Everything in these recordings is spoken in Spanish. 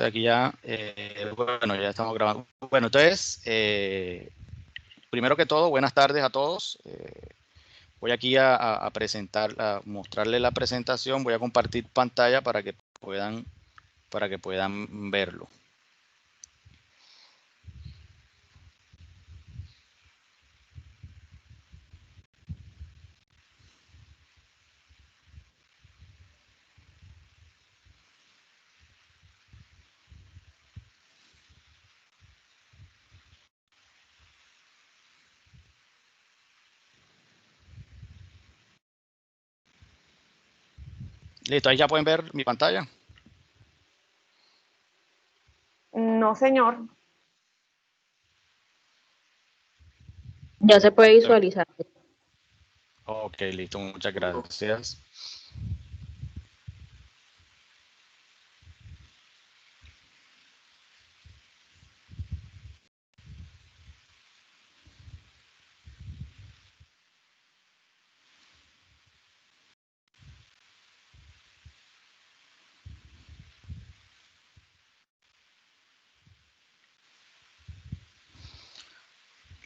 Estoy aquí ya. Bueno, ya estamos grabando. Bueno, entonces, primero que todo, buenas tardes a todos. Voy aquí a presentar, a mostrarles la presentación. Voy a compartir pantalla para que puedan verlo. Listo, ahí ya pueden ver mi pantalla. No, señor. Ya se puede visualizar. Ok, listo, muchas gracias.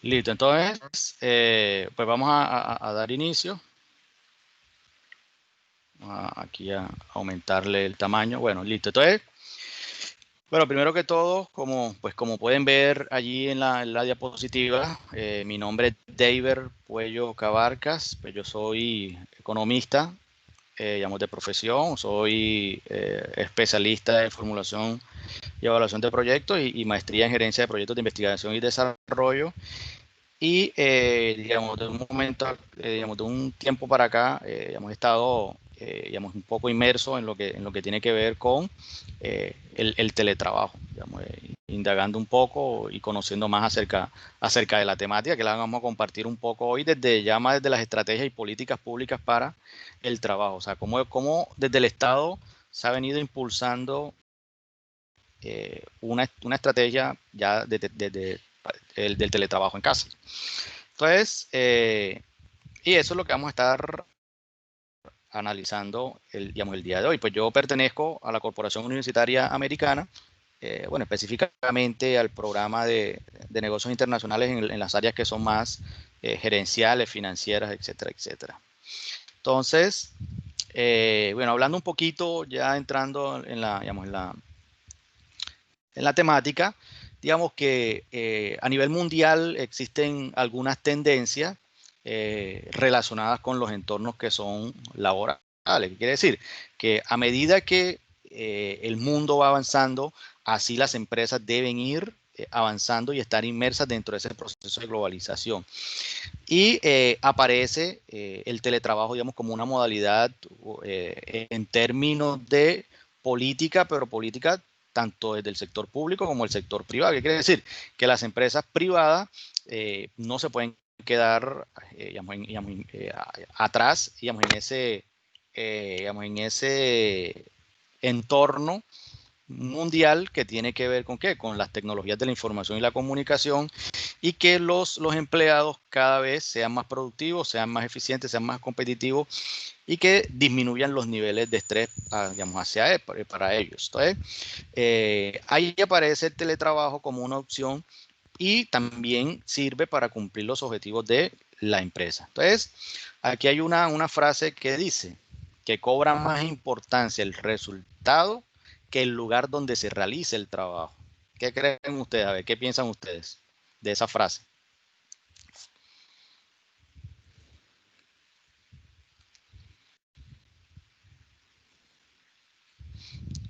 Listo, entonces, pues vamos a dar inicio. Aquí a aumentarle el tamaño. Bueno, listo. Entonces, bueno, primero que todo, como pueden ver allí en la diapositiva, mi nombre es David Puello Cabarcas, pues yo soy economista, digamos de profesión, soy especialista en formulación y evaluación de proyectos y maestría en gerencia de proyectos de investigación y desarrollo. Y, digamos, de un momento, digamos, de un tiempo para acá, hemos estado, digamos, un poco inmerso en lo que tiene que ver con el teletrabajo, digamos, indagando un poco y conociendo más acerca de la temática que la vamos a compartir un poco hoy desde las estrategias y políticas públicas para el trabajo. O sea, cómo desde el Estado se ha venido impulsando una estrategia ya desde del teletrabajo en casa. Entonces, y eso es lo que vamos a estar analizando digamos, el día de hoy. Pues yo pertenezco a la Corporación Universitaria Americana, bueno, específicamente al programa de negocios internacionales en las áreas que son más gerenciales, financieras, etcétera, etcétera. Entonces, bueno, hablando un poquito, ya entrando digamos, en la temática, digamos que a nivel mundial existen algunas tendencias relacionadas con los entornos que son laborales. ¿Qué quiere decir? Que a medida que el mundo va avanzando, así las empresas deben ir avanzando y estar inmersas dentro de ese proceso de globalización. Y aparece el teletrabajo, digamos, como una modalidad en términos de política, pero política tanto desde el sector público como el sector privado. ¿Qué quiere decir? Que las empresas privadas no se pueden quedar atrás, digamos, en ese entorno mundial que tiene que ver con qué, con las tecnologías de la información y la comunicación, y que los empleados cada vez sean más productivos, sean más eficientes, sean más competitivos y que disminuyan los niveles de estrés, digamos, para ellos. Entonces, ahí aparece el teletrabajo como una opción y también sirve para cumplir los objetivos de la empresa. Entonces, aquí hay una frase que dice que cobra más importancia el resultado que el lugar donde se realice el trabajo. ¿Qué creen ustedes? A ver, ¿qué piensan ustedes de esa frase?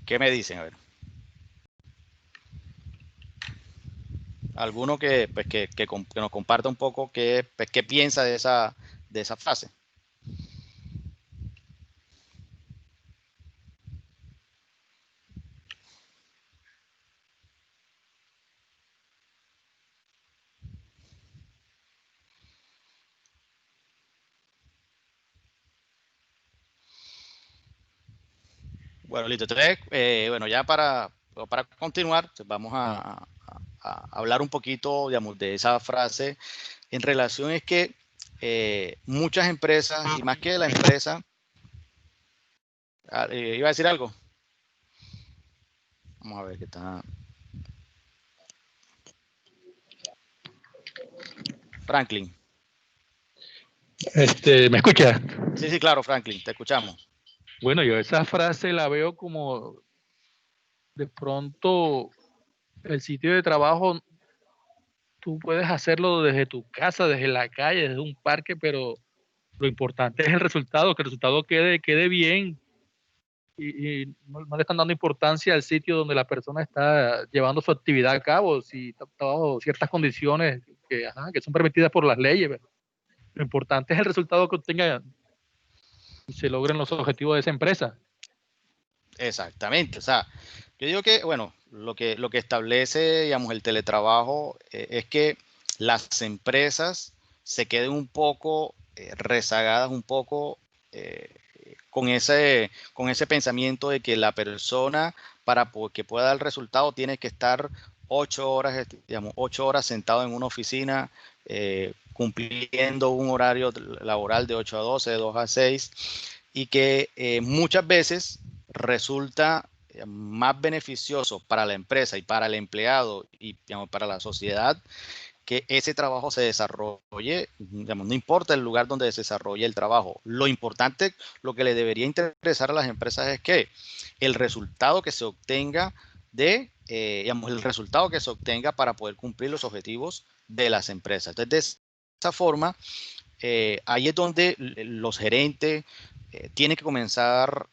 ¿Qué me dicen? A ver. Alguno que nos comparta un poco qué piensa de esa frase. Bueno, listo. Entonces, bueno, ya para continuar, pues vamos a hablar un poquito, digamos, de esa frase en relación es que muchas empresas, y más que la empresa, iba a decir algo. Vamos a ver qué está. Franklin. ¿Me escucha? Sí, sí, claro, Franklin, te escuchamos. Bueno, yo esa frase la veo como de pronto el sitio de trabajo, tú puedes hacerlo desde tu casa, desde la calle, desde un parque, pero lo importante es el resultado, que el resultado quede bien y no le están dando importancia al sitio donde la persona está llevando su actividad a cabo, si está bajo ciertas condiciones que son permitidas por las leyes. ¿Verdad? Lo importante es el resultado que obtenga y se logren los objetivos de esa empresa. Exactamente, o sea, yo digo que, bueno, lo que establece, digamos, el teletrabajo es que las empresas se queden un poco rezagadas, un poco con ese pensamiento de que la persona, para que pueda dar el resultado, tiene que estar 8 horas, digamos, 8 horas sentado en una oficina, cumpliendo un horario laboral de 8 a 12, de 2 a 6, y que muchas veces resulta más beneficioso para la empresa y para el empleado y, digamos, para la sociedad que ese trabajo se desarrolle, digamos, no importa el lugar donde se desarrolle el trabajo. Lo importante, lo que le debería interesar a las empresas es que el resultado que se obtenga digamos, el resultado que se obtenga para poder cumplir los objetivos de las empresas. Entonces, de esa forma, ahí es donde los gerentes tienen que comenzar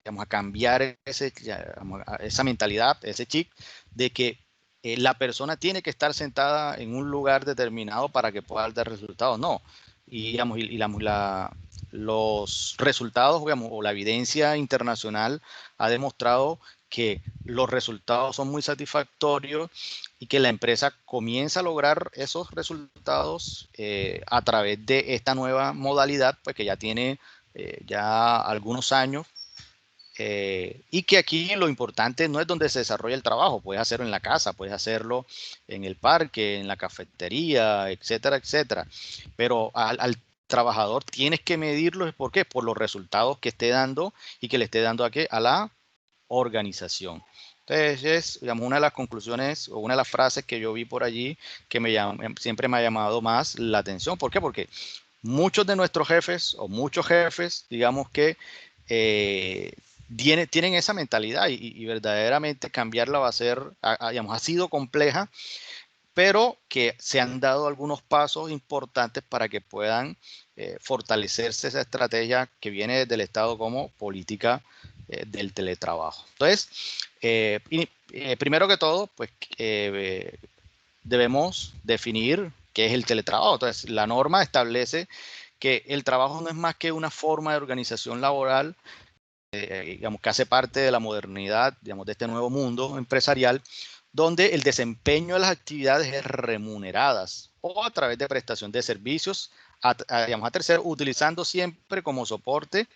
digamos, a cambiar esa mentalidad, ese chip de que la persona tiene que estar sentada en un lugar determinado para que pueda dar resultados. No. Y, digamos, los resultados, digamos, o la evidencia internacional ha demostrado que los resultados son muy satisfactorios y que la empresa comienza a lograr esos resultados a través de esta nueva modalidad, pues que ya tiene ya algunos años. Y que aquí lo importante no es donde se desarrolla el trabajo, puedes hacerlo en la casa, puedes hacerlo en el parque, en la cafetería, etcétera, etcétera. Pero al trabajador tienes que medirlo, ¿por qué? Por los resultados que esté dando y que le esté dando a la organización. Entonces, es, digamos, una de las conclusiones o una de las frases que yo vi por allí que siempre me ha llamado más la atención. ¿Por qué? Porque muchos de nuestros jefes o muchos jefes, digamos que tienen esa mentalidad y verdaderamente cambiarla va a ser, digamos, ha sido compleja, pero que se han dado algunos pasos importantes para que puedan fortalecerse esa estrategia que viene desde el Estado como política del teletrabajo. Entonces, primero que todo, pues debemos definir qué es el teletrabajo. Entonces, la norma establece que el trabajo no es más que una forma de organización laboral, digamos, que hace parte de la modernidad, digamos, de este nuevo mundo empresarial, donde el desempeño de las actividades es remuneradas o a través de prestación de servicios digamos, a terceros, utilizando siempre como soporte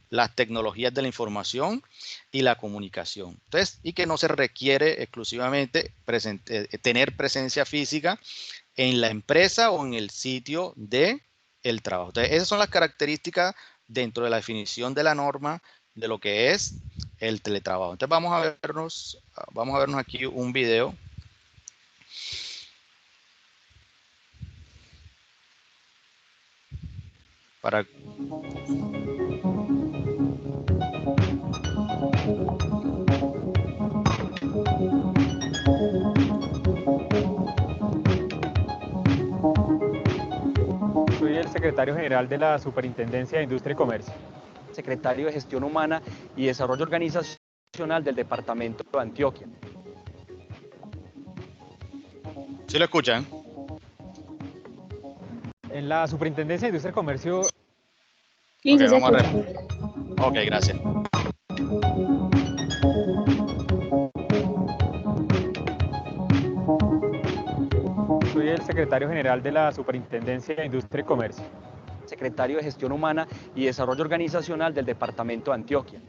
las tecnologías de la información y la comunicación. Entonces, y que no se requiere exclusivamente tener presencia física en la empresa o en el sitio de el trabajo. Entonces, esas son las características dentro de la definición de la norma de lo que es el teletrabajo. Entonces, vamos a vernos aquí un video. Para Soy el secretario general de la Superintendencia de Industria y Comercio. Secretario de Gestión Humana y Desarrollo Organizacional del Departamento de Antioquia. ¿Sí lo escuchan? En la Superintendencia de Industria y Comercio. Sí, Ok, sí se vamos a escucha. Ok, gracias. Soy el secretario general de la Superintendencia de Industria y Comercio. Secretario de Gestión Humana y Desarrollo Organizacional del Departamento de Antioquia.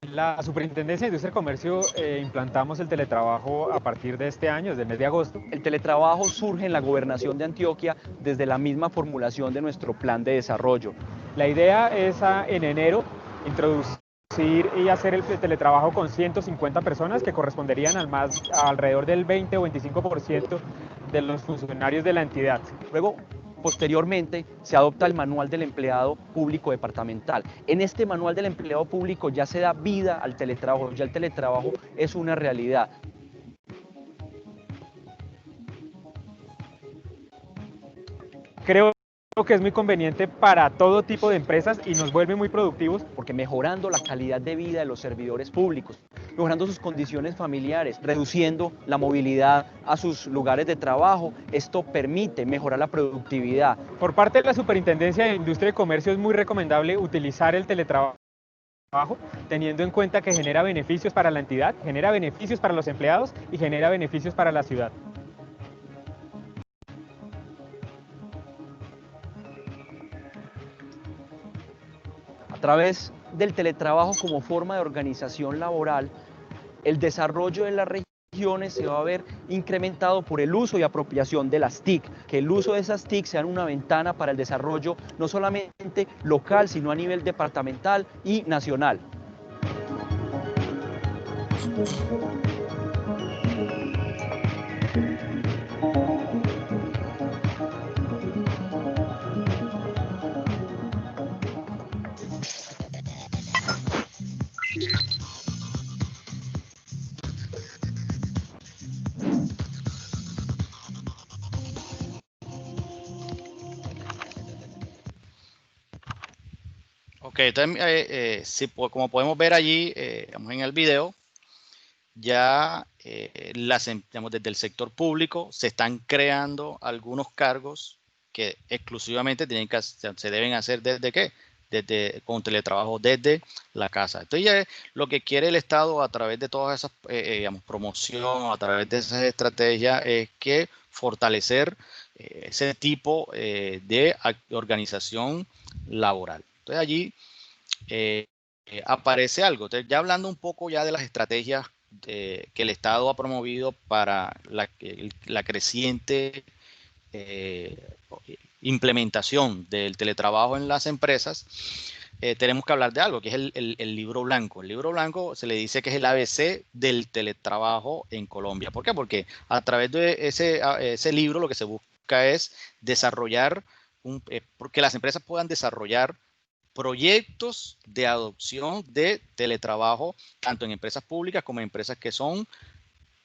En la Superintendencia de Industria y Comercio implantamos el teletrabajo a partir de este año, desde el mes de agosto. El teletrabajo surge en la gobernación de Antioquia desde la misma formulación de nuestro plan de desarrollo. La idea es en enero introducir y hacer el teletrabajo con 150 personas que corresponderían alrededor del 20 o 25% de los funcionarios de la entidad. Luego, posteriormente, se adopta el manual del empleado público departamental. En este manual del empleado público ya se da vida al teletrabajo, ya el teletrabajo es una realidad. Creo que es muy conveniente para todo tipo de empresas y nos vuelve muy productivos. Porque mejorando la calidad de vida de los servidores públicos, mejorando sus condiciones familiares, reduciendo la movilidad a sus lugares de trabajo, esto permite mejorar la productividad. Por parte de la Superintendencia de Industria y Comercio es muy recomendable utilizar el teletrabajo, teniendo en cuenta que genera beneficios para la entidad, genera beneficios para los empleados y genera beneficios para la ciudad. A través del teletrabajo como forma de organización laboral, el desarrollo de las regiones se va a ver incrementado por el uso y apropiación de las TIC, que el uso de esas TIC sean una ventana para el desarrollo no solamente local, sino a nivel departamental y nacional. Ok, entonces, como podemos ver allí en el video, ya digamos, desde el sector público se están creando algunos cargos que exclusivamente se deben hacer desde ¿qué? Con teletrabajo desde la casa. Entonces ya lo que quiere el Estado a través de todas esas digamos, promoción, a través de esas estrategias es que fortalecer ese tipo de organización laboral. Entonces allí aparece algo. Entonces, ya hablando un poco ya de las estrategias que el Estado ha promovido para la creciente implementación del teletrabajo en las empresas, tenemos que hablar de algo, que es el libro blanco. El libro blanco se le dice que es el ABC del teletrabajo en Colombia. ¿Por qué? Porque a través de ese libro lo que se busca es desarrollar, que las empresas puedan desarrollar proyectos de adopción de teletrabajo, tanto en empresas públicas como en empresas que son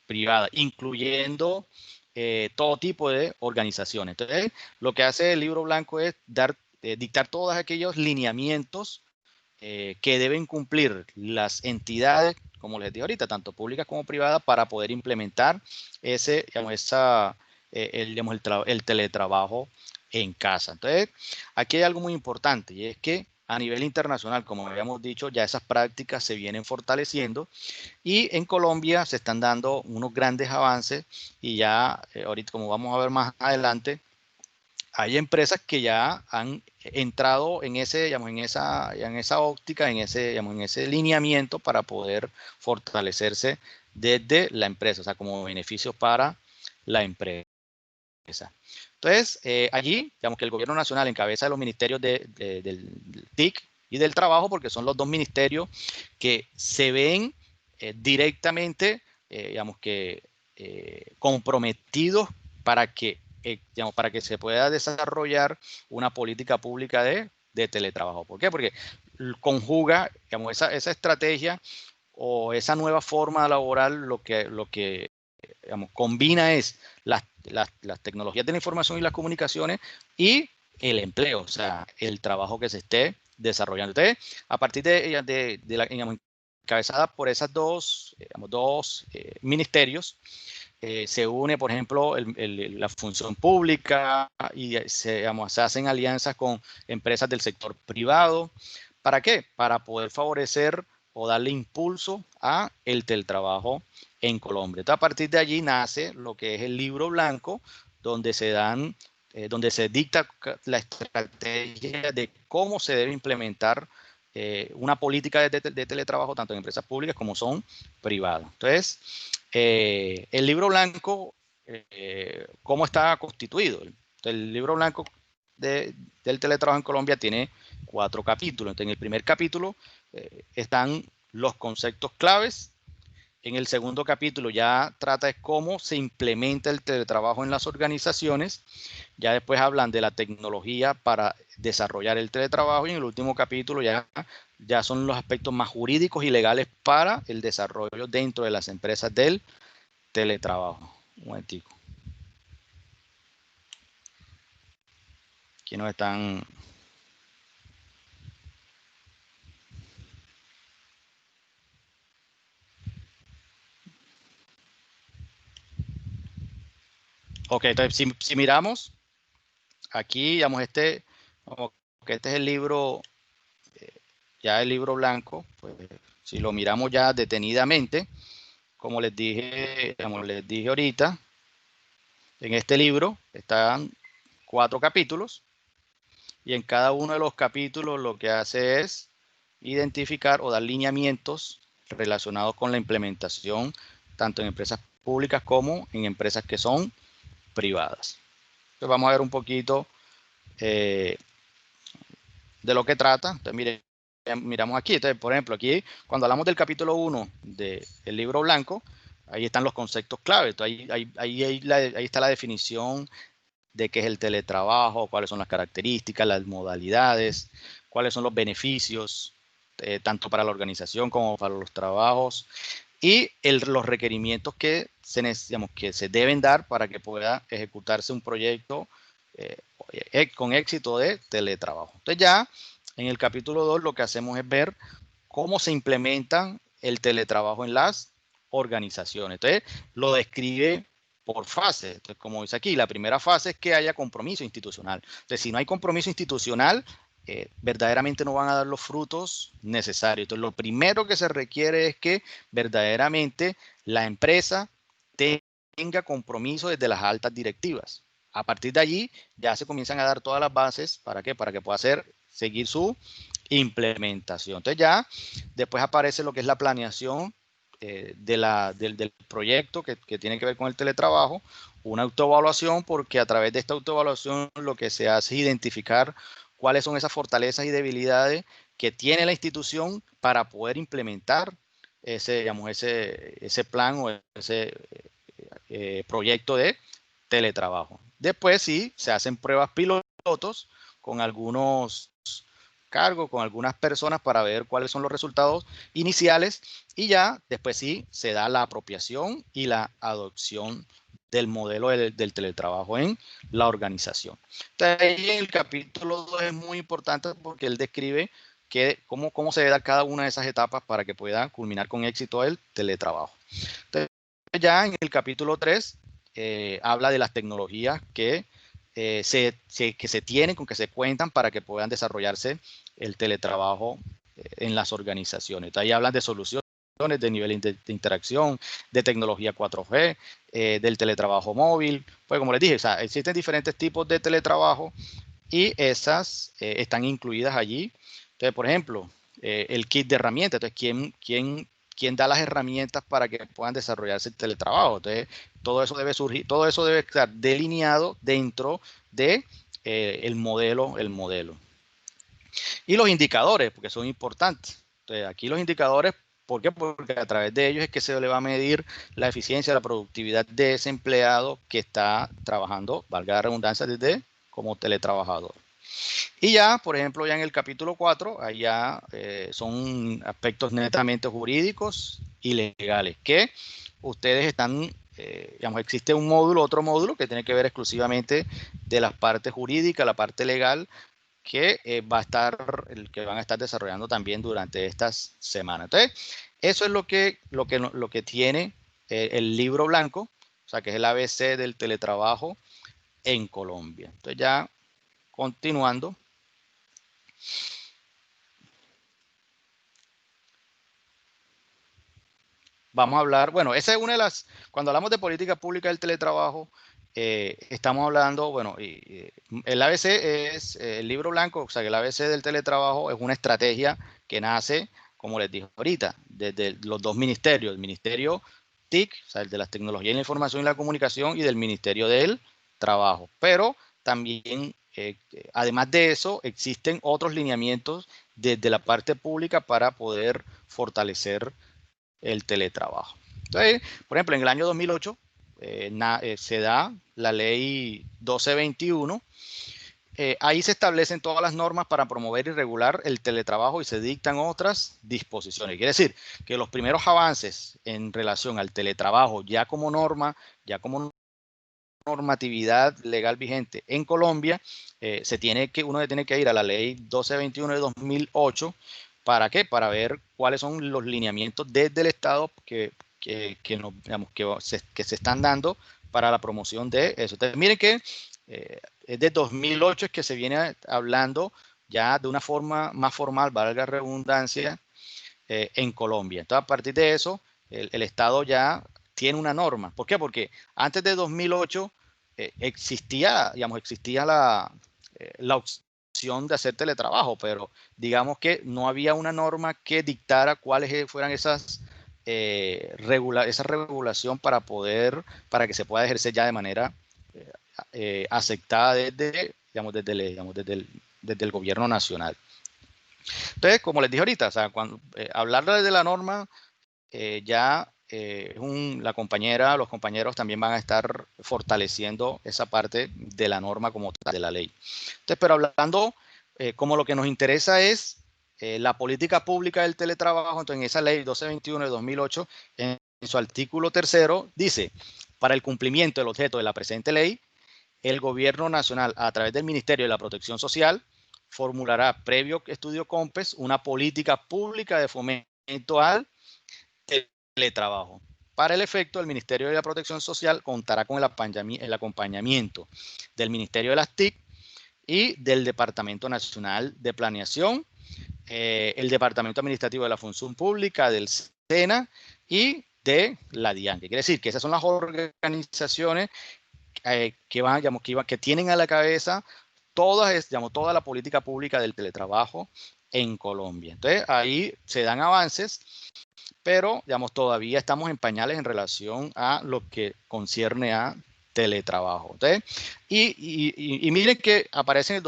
privadas, incluyendo todo tipo de organizaciones. Entonces, lo que hace el libro blanco es dictar todos aquellos lineamientos que deben cumplir las entidades, como les dije ahorita, tanto públicas como privadas, para poder implementar el teletrabajo en casa. Entonces, aquí hay algo muy importante y es que a nivel internacional, como habíamos dicho, ya esas prácticas se vienen fortaleciendo y en Colombia se están dando unos grandes avances y ya ahorita, como vamos a ver más adelante, hay empresas que ya han entrado en esa óptica, en ese lineamiento para poder fortalecerse desde la empresa, o sea, como beneficios para la empresa. Entonces, allí, digamos que el gobierno nacional encabeza los ministerios del TIC y del trabajo, porque son los dos ministerios que se ven directamente, digamos que comprometidos para que se pueda desarrollar una política pública de teletrabajo. ¿Por qué? Porque conjuga, digamos, esa estrategia o esa nueva forma laboral, lo que digamos, combina es las tecnologías de la información y las comunicaciones y el empleo, o sea, el trabajo que se esté desarrollando. Entonces, a partir de la, digamos, encabezada por esas dos ministerios, se une, por ejemplo, la función pública y se hacen alianzas con empresas del sector privado. ¿Para qué? Para poder favorecer o darle impulso a el teletrabajo en Colombia. Entonces, a partir de allí nace lo que es el libro blanco, donde donde se dicta la estrategia de cómo se debe implementar una política de teletrabajo tanto en empresas públicas como son privadas. Entonces, el libro blanco, ¿cómo está constituido? Entonces, el libro blanco del teletrabajo en Colombia tiene 4 capítulos. Entonces, en el primer capítulo están los conceptos claves. En el segundo capítulo ya trata de cómo se implementa el teletrabajo en las organizaciones. Ya después hablan de la tecnología para desarrollar el teletrabajo. Y en el último capítulo ya son los aspectos más jurídicos y legales para el desarrollo dentro de las empresas del teletrabajo. Un momentico. Aquí nos están... Ok, entonces si miramos, aquí, digamos, como que este es el libro, ya el libro blanco, pues si lo miramos ya detenidamente, como les dije ahorita, en este libro están 4 capítulos y en cada uno de los capítulos lo que hace es identificar o dar lineamientos relacionados con la implementación tanto en empresas públicas como en empresas que son privadas. Entonces vamos a ver un poquito de lo que trata. Entonces miramos aquí. Entonces, por ejemplo, aquí cuando hablamos del capítulo 1 del libro blanco, ahí están los conceptos clave. Entonces, ahí está la definición de qué es el teletrabajo, cuáles son las características, las modalidades, cuáles son los beneficios, tanto para la organización como para los trabajos, y los requerimientos que se deben dar para que pueda ejecutarse un proyecto con éxito de teletrabajo. Entonces ya en el capítulo 2 lo que hacemos es ver cómo se implementa el teletrabajo en las organizaciones. Entonces lo describe por fase. Entonces, como dice aquí, la primera fase es que haya compromiso institucional. Entonces, si no hay compromiso institucional, verdaderamente no van a dar los frutos necesarios. Entonces, lo primero que se requiere es que verdaderamente la empresa tenga compromiso desde las altas directivas. A partir de allí ya se comienzan a dar todas las bases. ¿Para qué? Para que pueda seguir su implementación. Entonces ya después aparece lo que es la planeación del proyecto que tiene que ver con el teletrabajo, una autoevaluación, porque a través de esta autoevaluación lo que se hace es identificar cuáles son esas fortalezas y debilidades que tiene la institución para poder implementar ese plan o ese proyecto de teletrabajo. Después sí, se hacen pruebas pilotos con algunos cargos, con algunas personas para ver cuáles son los resultados iniciales y ya después sí se da la apropiación y la adopción del modelo del teletrabajo en la organización. Entonces, ahí en el capítulo 2 es muy importante porque él describe cómo se da cada una de esas etapas para que pueda culminar con éxito el teletrabajo. Entonces, ya en el capítulo 3 habla de las tecnologías que se tienen, con que se cuentan para que puedan desarrollarse el teletrabajo en las organizaciones. Entonces, ahí hablan de soluciones de nivel de interacción, de tecnología 4G, del teletrabajo móvil. Pues como les dije, o sea, existen diferentes tipos de teletrabajo y esas están incluidas allí. Entonces, por ejemplo, el kit de herramientas. Entonces, ¿quién da las herramientas para que puedan desarrollarse el teletrabajo? Entonces, todo eso debe estar delineado dentro de el modelo. Y los indicadores, porque son importantes. Entonces, aquí los indicadores, ¿por qué? Porque a través de ellos es que se le va a medir la eficiencia, la productividad de ese empleado que está trabajando, valga la redundancia, como teletrabajador. Y ya, por ejemplo, ya en el capítulo 4, ahí ya son aspectos netamente jurídicos y legales, que ustedes están, digamos, existe otro módulo que tiene que ver exclusivamente de las partes jurídicas, la parte legal, que van a estar desarrollando también durante estas semanas. Entonces, eso es lo que tiene el libro blanco, o sea, que es el ABC del teletrabajo en Colombia. Entonces, ya continuando. Vamos a hablar, bueno, esa es una de cuando hablamos de política pública del teletrabajo, estamos hablando, bueno, el ABC es el libro blanco, o sea, que el ABC del teletrabajo es una estrategia que nace, como les dije ahorita, desde los dos ministerios, el ministerio TIC, o sea, el de las tecnologías de la información y la comunicación, y del ministerio del trabajo, pero también además de eso, existen otros lineamientos desde la parte pública para poder fortalecer el teletrabajo. Entonces, por ejemplo, en el año 2008 se da la ley 1221. Ahí se establecen todas las normas para promover y regular el teletrabajo y se dictan otras disposiciones. Quiere decir que los primeros avances en relación al teletrabajo ya como norma, ya como normatividad legal vigente en Colombia, uno tiene que ir a la ley 1221 de 2008. ¿Para qué? Para ver cuáles son los lineamientos desde el Estado que se están dando para la promoción de eso. Entonces, miren que es de 2008 es que se viene hablando ya de una forma más formal, valga la redundancia, en Colombia. Entonces, a partir de eso, el Estado ya tiene una norma. ¿Por qué? Porque antes de 2008 existía la opción de hacer teletrabajo, pero digamos que no había una norma que dictara cuáles fueran esa regulación para que se pueda ejercer ya de manera aceptada desde el gobierno nacional. Entonces, como les dije ahorita, o sea, cuando hablar de la norma, los compañeros también van a estar fortaleciendo esa parte de la norma como tal, de la ley. Entonces, pero hablando, como lo que nos interesa es la política pública del teletrabajo, entonces en esa ley 1221 de 2008, en su artículo 3º, dice, para el cumplimiento del objeto de la presente ley, el gobierno nacional, a través del Ministerio de la Protección Social, formulará, previo estudio COMPES, una política pública de fomento al teletrabajo. Para el efecto, el Ministerio de la Protección Social contará con el acompañamiento del Ministerio de las TIC y del Departamento Nacional de Planeación, el Departamento Administrativo de la Función Pública, del SENA y de la DIAN. Quiere decir que esas son las organizaciones que tienen a la cabeza toda la política pública del teletrabajo en Colombia. Entonces, ahí se dan avances, pero todavía estamos en pañales en relación a lo que concierne a teletrabajo. Entonces, y miren que aparece en el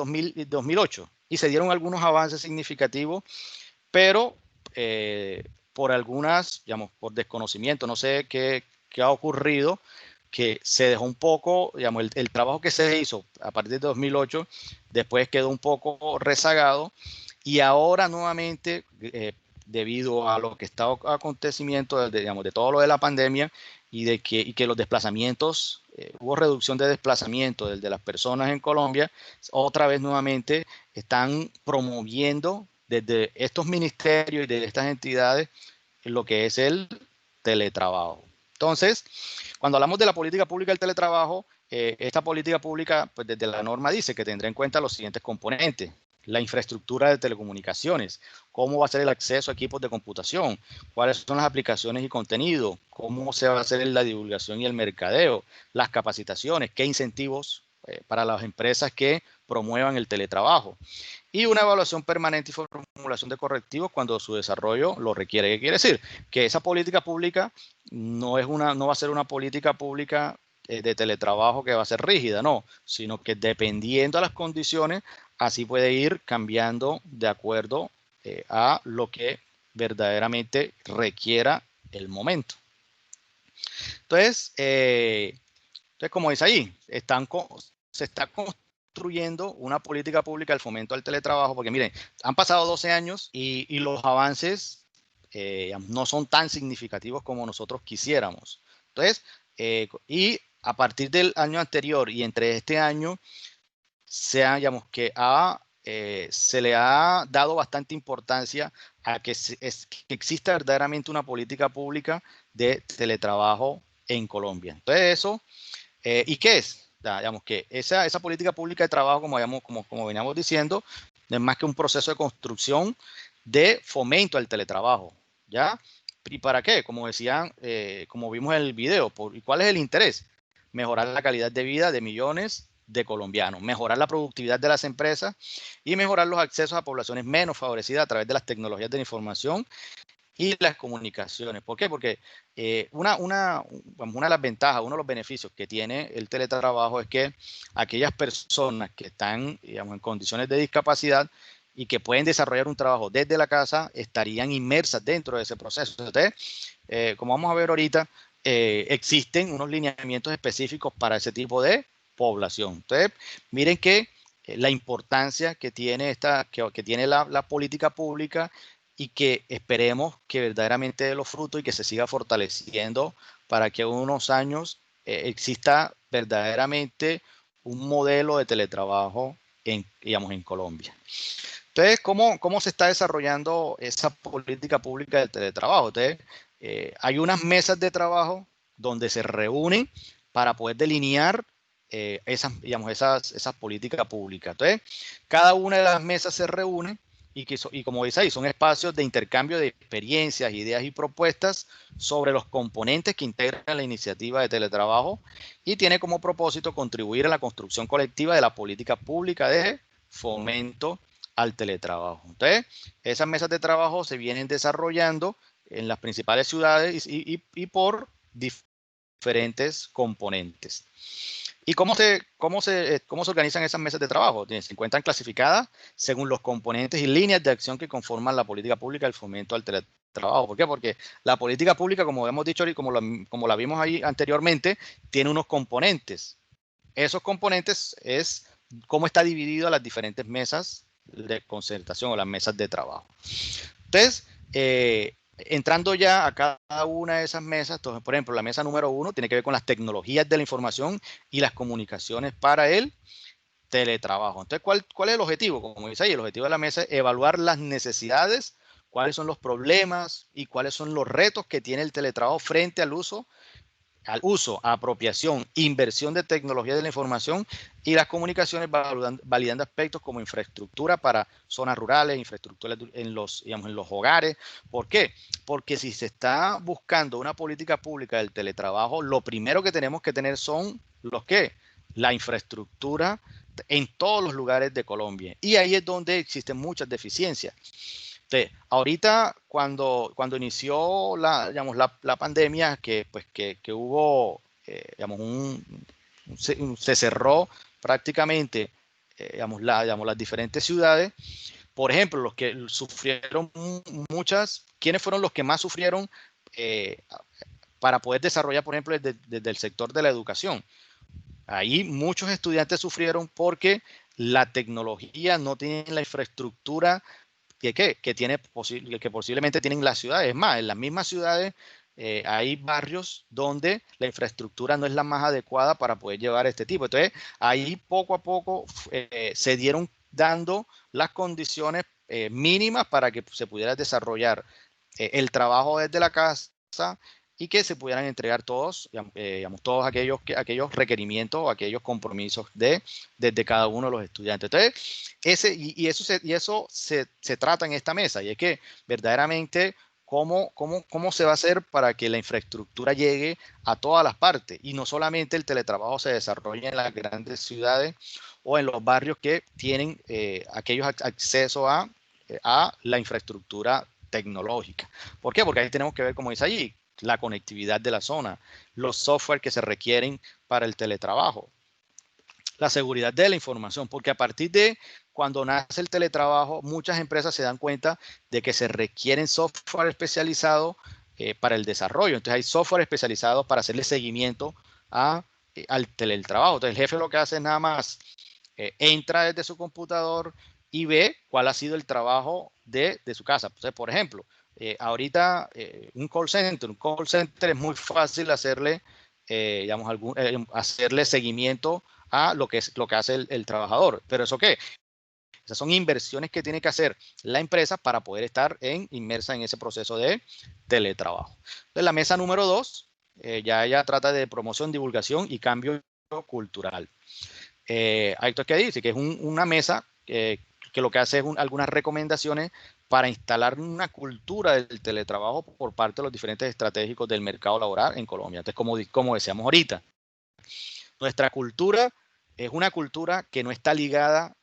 2008 y se dieron algunos avances significativos, pero por por desconocimiento, no sé qué ha ocurrido, que se dejó un poco, el trabajo que se hizo a partir de 2008, después quedó un poco rezagado y ahora nuevamente, debido a lo que está acontecimiento de todo lo de la pandemia y que los desplazamientos, hubo reducción de desplazamiento de las personas en Colombia, otra vez nuevamente están promoviendo desde estos ministerios y de estas entidades lo que es el teletrabajo. Entonces, cuando hablamos de la política pública del teletrabajo, esta política pública, pues desde la norma dice que tendrá en cuenta los siguientes componentes: la infraestructura de telecomunicaciones, cómo va a ser el acceso a equipos de computación, cuáles son las aplicaciones y contenido, cómo se va a hacer la divulgación y el mercadeo, las capacitaciones, qué incentivos para las empresas que promuevan el teletrabajo, y una evaluación permanente y formulación de correctivos cuando su desarrollo lo requiere. ¿Qué quiere decir? Que esa política pública no va a ser una política pública de teletrabajo que va a ser rígida, no, sino que dependiendo de las condiciones, así puede ir cambiando de acuerdo a lo que verdaderamente requiera el momento. Entonces, como dice ahí, se está construyendo una política pública del fomento al teletrabajo, porque miren, han pasado 12 años y los avances no son tan significativos como nosotros quisiéramos. Entonces, y a partir del año anterior y entre este año, se le ha dado bastante importancia a que exista verdaderamente una política pública de teletrabajo en Colombia. Entonces eso, ¿y qué es? Que esa política pública de trabajo, como veníamos diciendo, no es más que un proceso de construcción de fomento al teletrabajo, ¿ya? ¿Y para qué? Como decían, como vimos en el video, ¿y cuál es el interés? Mejorar la calidad de vida de millones de colombianos, mejorar la productividad de las empresas y mejorar los accesos a poblaciones menos favorecidas a través de las tecnologías de la información y las comunicaciones. ¿Por qué? Porque una de las ventajas, uno de los beneficios que tiene el teletrabajo es que aquellas personas que están, digamos, en condiciones de discapacidad y que pueden desarrollar un trabajo desde la casa estarían inmersas dentro de ese proceso. Entonces, como vamos a ver ahorita, existen unos lineamientos específicos para ese tipo de población. Entonces, miren que la importancia que tiene, que tiene la política pública y que esperemos que verdaderamente dé los frutos y que se siga fortaleciendo para que en unos años exista verdaderamente un modelo de teletrabajo digamos, en Colombia. Entonces, ¿cómo se está desarrollando esa política pública del teletrabajo? Entonces, hay unas mesas de trabajo donde se reúnen para poder delinear esas políticas públicas. Entonces, cada una de las mesas se reúne y como dice ahí, son espacios de intercambio de experiencias, ideas y propuestas sobre los componentes que integran la iniciativa de teletrabajo y tiene como propósito contribuir a la construcción colectiva de la política pública de fomento al teletrabajo. Entonces, esas mesas de trabajo se vienen desarrollando en las principales ciudades y por diferentes componentes. ¿Y cómo se organizan esas mesas de trabajo? Se encuentran clasificadas según los componentes y líneas de acción que conforman la política pública del fomento al teletrabajo. ¿Por qué? Porque la política pública, como hemos dicho y como la vimos ahí anteriormente, tiene unos componentes. Esos componentes es cómo está dividido las diferentes mesas de concertación o las mesas de trabajo. Entonces, entrando ya a cada una de esas mesas, entonces, por ejemplo, la mesa número 1 tiene que ver con las tecnologías de la información y las comunicaciones para el teletrabajo. Entonces, ¿cuál es el objetivo? Como dice ahí, el objetivo de la mesa es evaluar las necesidades, cuáles son los problemas y cuáles son los retos que tiene el teletrabajo frente al uso, apropiación, inversión de tecnología de la información y las comunicaciones, validando aspectos como infraestructura para zonas rurales, infraestructura en los hogares. ¿Por qué? Porque si se está buscando una política pública del teletrabajo, lo primero que tenemos que tener son la infraestructura en todos los lugares de Colombia. Y ahí es donde existen muchas deficiencias. Entonces, ahorita cuando inició la pandemia, que hubo, se cerró prácticamente, las diferentes ciudades. Por ejemplo, los que sufrieron ¿quiénes fueron los que más sufrieron para poder desarrollar, por ejemplo, desde el sector de la educación? Ahí muchos estudiantes sufrieron porque la tecnología no tiene la infraestructura que posiblemente tienen las ciudades. Es más, en las mismas ciudades hay barrios donde la infraestructura no es la más adecuada para poder llevar este tipo. Entonces, ahí poco a poco se dieron dando las condiciones mínimas para que se pudiera desarrollar el trabajo desde la casa y que se pudieran entregar todos aquellos requerimientos o aquellos compromisos desde cada uno de los estudiantes. Entonces, eso se trata en esta mesa, y es que verdaderamente cómo se va a hacer para que la infraestructura llegue a todas las partes y no solamente el teletrabajo se desarrolle en las grandes ciudades o en los barrios que tienen aquellos accesos a la infraestructura tecnológica. ¿Por qué? Porque ahí tenemos que ver, como dice allí, la conectividad de la zona, los software que se requieren para el teletrabajo, la seguridad de la información, porque a partir de cuando nace el teletrabajo, muchas empresas se dan cuenta de que se requieren software especializado para el desarrollo. Entonces hay software especializado para hacerle seguimiento al teletrabajo. Entonces el jefe lo que hace es nada más entra desde su computador y ve cuál ha sido el trabajo de su casa. Entonces, por ejemplo, ahorita un call center es muy fácil hacerle, hacerle seguimiento a lo que hace el trabajador. ¿Pero eso qué? Esas son inversiones que tiene que hacer la empresa para poder estar inmersa en ese proceso de teletrabajo. Entonces, la mesa número 2 ya trata de promoción, divulgación y cambio cultural. Esto que dice que es una mesa que lo que hace es algunas recomendaciones para instalar una cultura del teletrabajo por parte de los diferentes estratégicos del mercado laboral en Colombia. Entonces, como decíamos ahorita, nuestra cultura es una cultura que no está ligada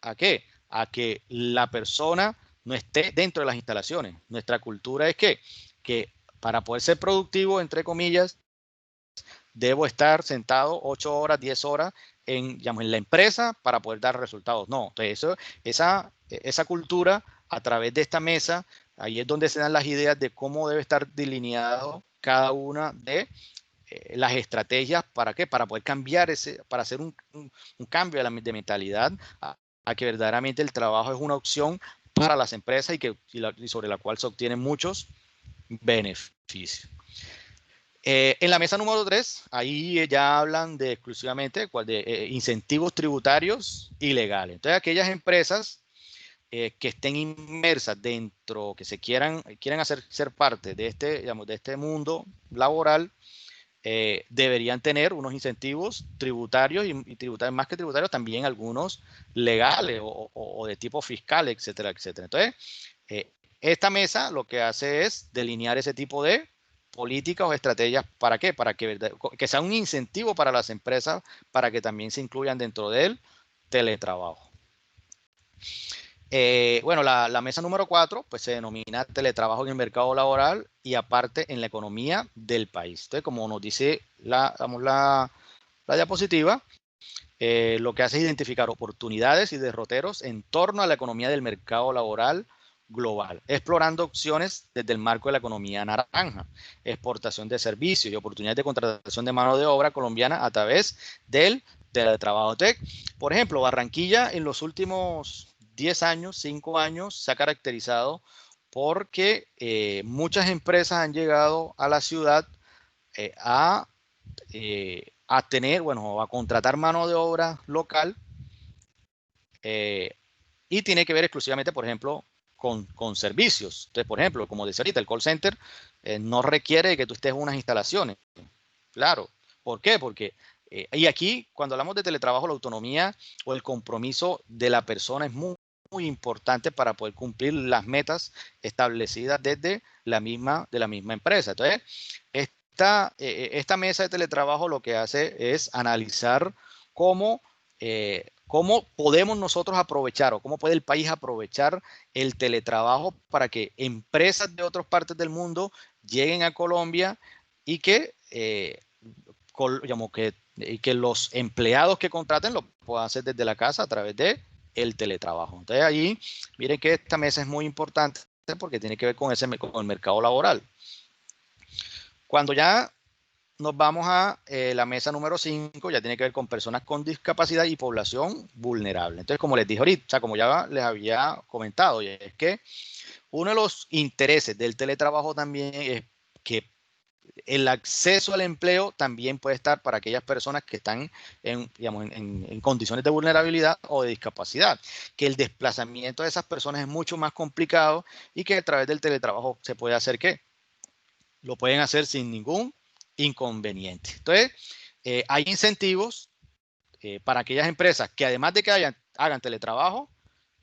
¿a qué? A que la persona no esté dentro de las instalaciones. Nuestra cultura es que para poder ser productivo, entre comillas, debo estar sentado 8 horas, 10 horas digamos, en la empresa para poder dar resultados. No, entonces esa cultura a través de esta mesa, ahí es donde se dan las ideas de cómo debe estar delineado cada una de las estrategias. ¿Para qué? Para poder cambiar para hacer un cambio de mentalidad a que verdaderamente el trabajo es una opción para las empresas y sobre la cual se obtienen muchos beneficios. En la mesa número 3, ahí ya hablan de exclusivamente de incentivos tributarios y legales. Entonces, aquellas empresas que estén inmersas dentro, que quieran ser parte de digamos, de este mundo laboral, deberían tener unos incentivos tributarios y tributarios, más que tributarios, también algunos legales o de tipo fiscal, etcétera, etcétera. Entonces, esta mesa lo que hace es delinear ese tipo de políticas o estrategias. ¿Para qué? Para que sea un incentivo para las empresas para que también se incluyan dentro del teletrabajo. Bueno, la mesa número 4 pues se denomina teletrabajo en el mercado laboral y aparte en la economía del país. Entonces, como nos dice la diapositiva, lo que hace es identificar oportunidades y derroteros en torno a la economía del mercado laboral global, explorando opciones desde el marco de la economía naranja, exportación de servicios y oportunidades de contratación de mano de obra colombiana a través del teletrabajo. Entonces, por ejemplo, Barranquilla en los últimos 10 años, 5 años, se ha caracterizado porque muchas empresas han llegado a la ciudad a tener, bueno, a contratar mano de obra local y tiene que ver exclusivamente, por ejemplo, con servicios. Entonces, por ejemplo, como decía ahorita, el call center no requiere que tú estés en unas instalaciones. Claro. ¿Por qué? Porque, y aquí, cuando hablamos de teletrabajo, la autonomía o el compromiso de la persona es muy importante para poder cumplir las metas establecidas desde la misma empresa. Entonces, esta mesa de teletrabajo lo que hace es analizar cómo podemos nosotros aprovechar o cómo puede el país aprovechar el teletrabajo para que empresas de otras partes del mundo lleguen a Colombia y que los empleados que contraten lo puedan hacer desde la casa a través de el teletrabajo. Entonces allí, miren que esta mesa es muy importante porque tiene que ver con el mercado laboral. Cuando ya nos vamos a la mesa número 5, ya tiene que ver con personas con discapacidad y población vulnerable. Entonces, como les dije ahorita, o sea, como ya les había comentado, es que uno de los intereses del teletrabajo también es que el acceso al empleo también puede estar para aquellas personas que están en condiciones de vulnerabilidad o de discapacidad, que el desplazamiento de esas personas es mucho más complicado y que a través del teletrabajo se puede hacer ¿qué? Lo pueden hacer sin ningún inconveniente. Entonces, hay incentivos para aquellas empresas que además de que hagan teletrabajo,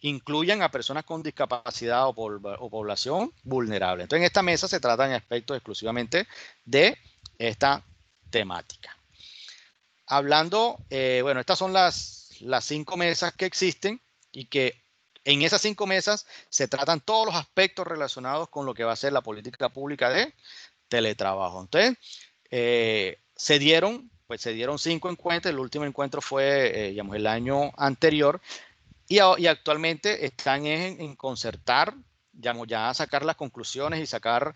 incluyan a personas con discapacidad o población vulnerable. Entonces, en esta mesa se tratan aspectos exclusivamente de esta temática. Hablando, bueno, estas son las 5 mesas que existen y que en esas 5 mesas se tratan todos los aspectos relacionados con lo que va a ser la política pública de teletrabajo. Entonces, se dieron 5 encuentros. El último encuentro fue, digamos, el año anterior. Y actualmente están en concertar, digamos, ya sacar las conclusiones y sacar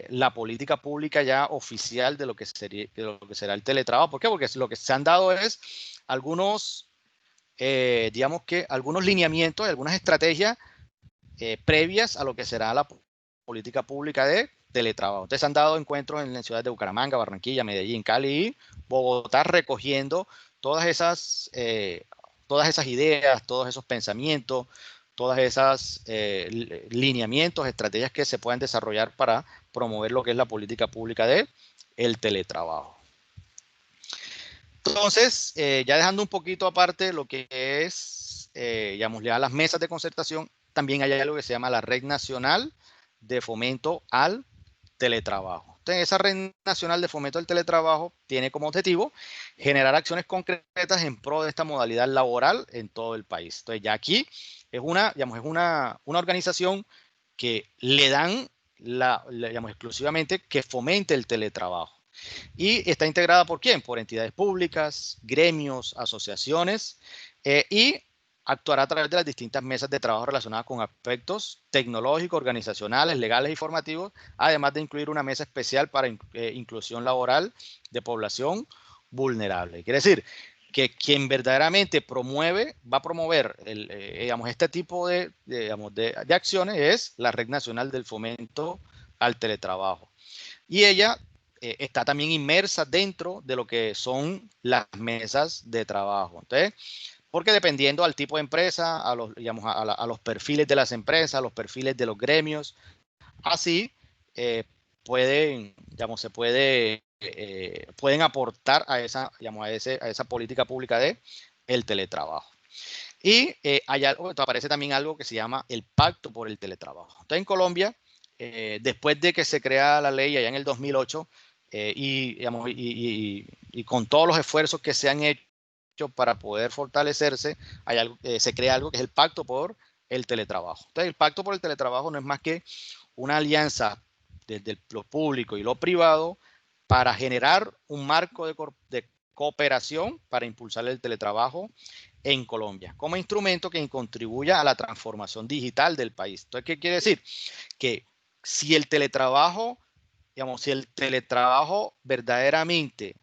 la política pública ya oficial de lo que será el teletrabajo. ¿Por qué? Porque lo que se han dado es algunos, digamos que algunos lineamientos, algunas estrategias previas a lo que será la política pública de teletrabajo. Entonces han dado encuentros en las ciudades de Bucaramanga, Barranquilla, Medellín, Cali y Bogotá, recogiendo todas esas ideas, todos esos pensamientos, todas esas lineamientos, estrategias que se pueden desarrollar para promover lo que es la política pública de el teletrabajo. Entonces, ya dejando un poquito aparte lo que es, digamos, ya las mesas de concertación, también hay algo que se llama la Red Nacional de Fomento al Teletrabajo. Entonces, esa Red Nacional de Fomento del Teletrabajo tiene como objetivo generar acciones concretas en pro de esta modalidad laboral en todo el país. Entonces, ya aquí es una organización que le dan digamos, exclusivamente que fomente el teletrabajo. Y está integrada ¿por quién? Por entidades públicas, gremios, asociaciones y actuará a través de las distintas mesas de trabajo relacionadas con aspectos tecnológicos, organizacionales, legales y formativos, además de incluir una mesa especial para inclusión laboral de población vulnerable. Quiere decir que quien verdaderamente va a promover digamos, este tipo de acciones es la Red Nacional del Fomento al Teletrabajo. Y ella está también inmersa dentro de lo que son las mesas de trabajo. Entonces, porque dependiendo al tipo de empresa, a los perfiles de las empresas, a los perfiles de los gremios, así pueden aportar a esa política pública de el teletrabajo. Y hay algo, aparece también algo que se llama el Pacto por el Teletrabajo. Entonces, en Colombia, después de que se crea la ley allá en el 2008, y con todos los esfuerzos que se han hecho para poder fortalecerse, se crea algo que es el Pacto por el Teletrabajo. Entonces, el Pacto por el Teletrabajo no es más que una alianza desde lo público y lo privado para generar un marco de cooperación para impulsar el teletrabajo en Colombia, como instrumento que contribuya a la transformación digital del país. Entonces, ¿qué quiere decir? Que si el teletrabajo verdaderamente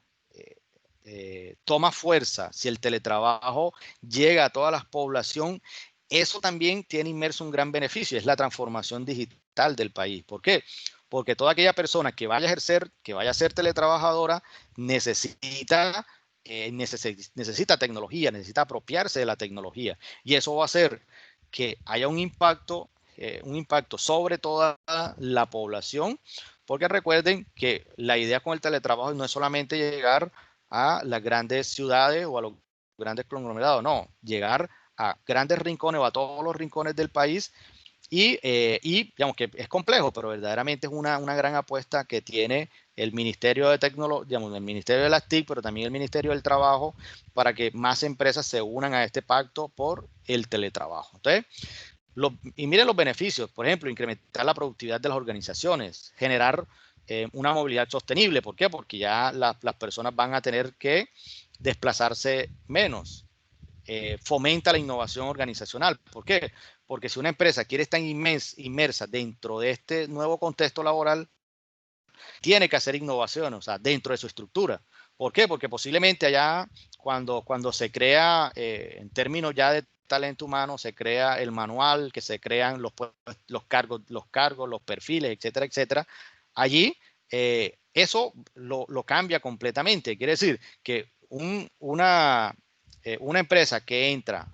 toma fuerza, si el teletrabajo llega a toda la población, eso también tiene inmerso un gran beneficio, es la transformación digital del país. ¿Por qué? Porque toda aquella persona que vaya a ejercer, que vaya a ser teletrabajadora, necesita tecnología, necesita apropiarse de la tecnología. Y eso va a hacer que haya un impacto sobre toda la población, porque recuerden que la idea con el teletrabajo no es solamente llegar a las grandes ciudades o a los grandes conglomerados, no, llegar a grandes rincones o a todos los rincones del país y digamos que es complejo, pero verdaderamente es una gran apuesta que tiene el Ministerio de Tecnología, el Ministerio de las TIC, pero también el Ministerio del Trabajo, para que más empresas se unan a este pacto por el teletrabajo. Entonces, y miren los beneficios, por ejemplo, incrementar la productividad de las organizaciones, generar una movilidad sostenible. ¿Por qué? Porque ya las personas van a tener que desplazarse menos. Fomenta la innovación organizacional. ¿Por qué? Porque si una empresa quiere estar inmersa dentro de este nuevo contexto laboral, tiene que hacer innovaciones, o sea, dentro de su estructura. ¿Por qué? Porque posiblemente allá, cuando se crea, en términos ya de talento humano, se crea el manual, que se crean los cargos, los perfiles, etcétera, etcétera. Allí, eso lo cambia completamente. Quiere decir que una empresa que entra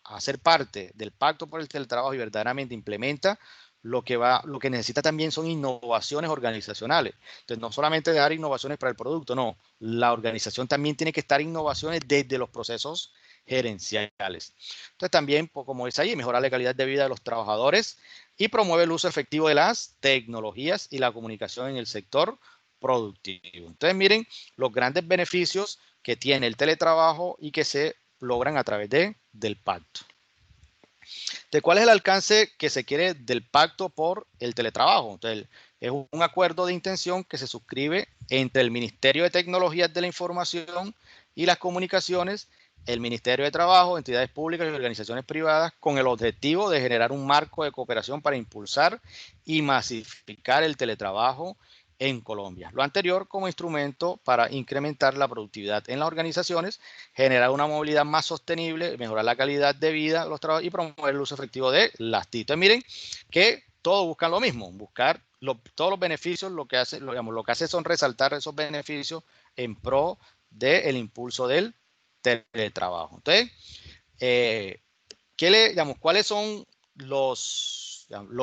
a ser parte del Pacto por el Teletrabajo y verdaderamente implementa, lo que necesita también son innovaciones organizacionales. Entonces, no solamente dar innovaciones para el producto, no. La organización también tiene que estar innovaciones desde los procesos gerenciales. Entonces, también, como dice ahí, mejorar la calidad de vida de los trabajadores y promueve el uso efectivo de las tecnologías y la comunicación en el sector productivo. Entonces, miren los grandes beneficios que tiene el teletrabajo y que se logran a través del pacto. ¿De cuál es el alcance que se quiere del pacto por el teletrabajo? Entonces, es un acuerdo de intención que se suscribe entre el Ministerio de Tecnologías de la Información y las Comunicaciones, el Ministerio de Trabajo, entidades públicas y organizaciones privadas, con el objetivo de generar un marco de cooperación para impulsar y masificar el teletrabajo en Colombia. Lo anterior como instrumento para incrementar la productividad en las organizaciones, generar una movilidad más sostenible, mejorar la calidad de vida de los trabajadores y promover el uso efectivo de las TIC. Entonces, miren que todos buscan lo mismo, buscar todos los beneficios. Lo que hace son resaltar esos beneficios en pro del impulso del teletrabajo. Entonces, ¿cuáles son lo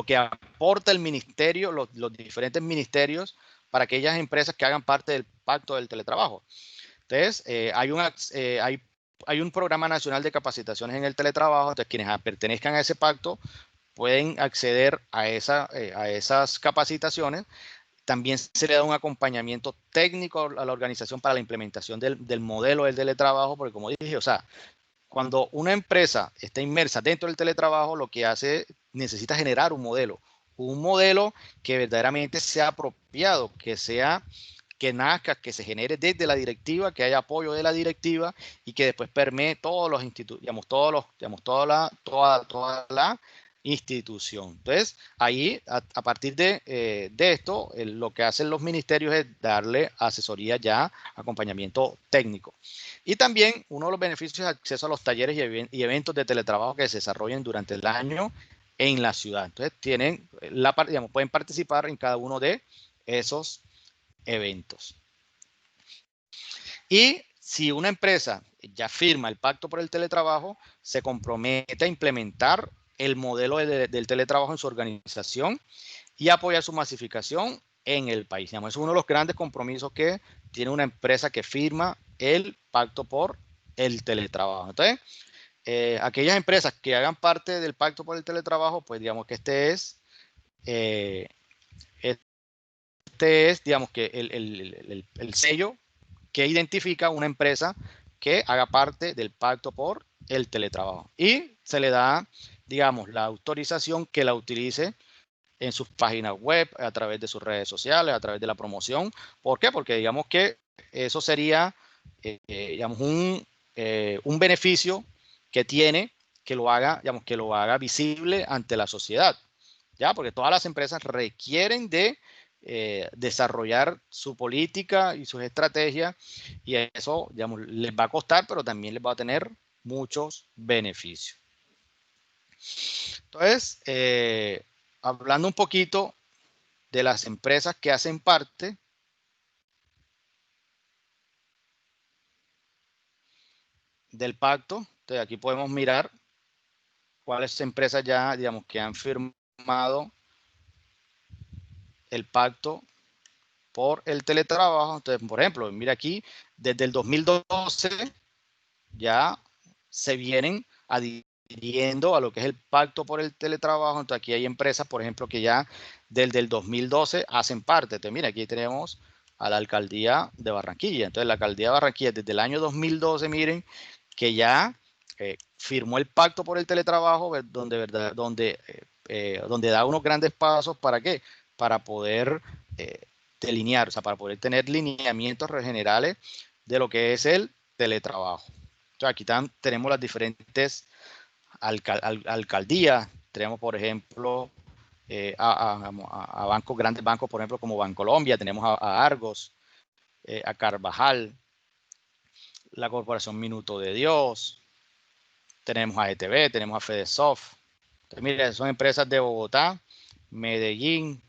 que aporta el ministerio, los diferentes ministerios para aquellas empresas que hagan parte del pacto del teletrabajo? Entonces, hay un programa nacional de capacitaciones en el teletrabajo. Entonces, quienes pertenezcan a ese pacto pueden acceder a esas capacitaciones. También se le da un acompañamiento técnico a la organización para la implementación del modelo del teletrabajo, porque como dije, o sea, cuando una empresa está inmersa dentro del teletrabajo, lo que hace, necesita generar un modelo que verdaderamente sea apropiado, que nazca, que se genere desde la directiva, que haya apoyo de la directiva y que después permee todos los institutos, toda la institución. Entonces, ahí, a partir de esto, lo que hacen los ministerios es darle asesoría ya, acompañamiento técnico. Y también uno de los beneficios es acceso a los talleres y eventos de teletrabajo que se desarrollen durante el año en la ciudad. Entonces, pueden participar en cada uno de esos eventos. Y si una empresa ya firma el pacto por el teletrabajo, se compromete a implementar el modelo del teletrabajo en su organización y apoyar su masificación en el país. Es uno de los grandes compromisos que tiene una empresa que firma el pacto por el teletrabajo. Entonces, aquellas empresas que hagan parte del pacto por el teletrabajo, pues digamos que este es, digamos que el sello que identifica una empresa que haga parte del pacto por el teletrabajo. Y se le da, digamos, la autorización que la utilice en sus páginas web, a través de sus redes sociales, a través de la promoción. ¿Por qué? Porque digamos que eso sería, digamos, un beneficio que tiene que lo haga visible ante la sociedad. ¿Ya? Porque todas las empresas requieren de desarrollar su política y sus estrategias y eso, digamos, les va a costar, pero también les va a tener muchos beneficios. Entonces, hablando un poquito de las empresas que hacen parte del pacto, entonces aquí podemos mirar cuáles empresas ya, digamos, que han firmado el pacto por el teletrabajo. Entonces, por ejemplo, mira aquí, desde el 2012 ya se vienen adhiriendo a lo que es el pacto por el teletrabajo. Entonces, aquí hay empresas, por ejemplo, que ya desde el 2012 hacen parte. Entonces, mira, aquí tenemos a la alcaldía de Barranquilla. Entonces, la alcaldía de Barranquilla desde el año 2012, miren, que ya firmó el pacto por el teletrabajo, donde da unos grandes pasos. ¿Para qué? Para poder delinear, o sea, para poder tener lineamientos generales de lo que es el teletrabajo. Entonces, aquí tenemos las diferentes alcaldías. Tenemos, por ejemplo, a bancos, grandes bancos, por ejemplo, como Bancolombia. Tenemos a Argos, a Carvajal, la Corporación Minuto de Dios. Tenemos a ETB, tenemos a Fedesoft. Entonces, mire, son empresas de Bogotá, Medellín,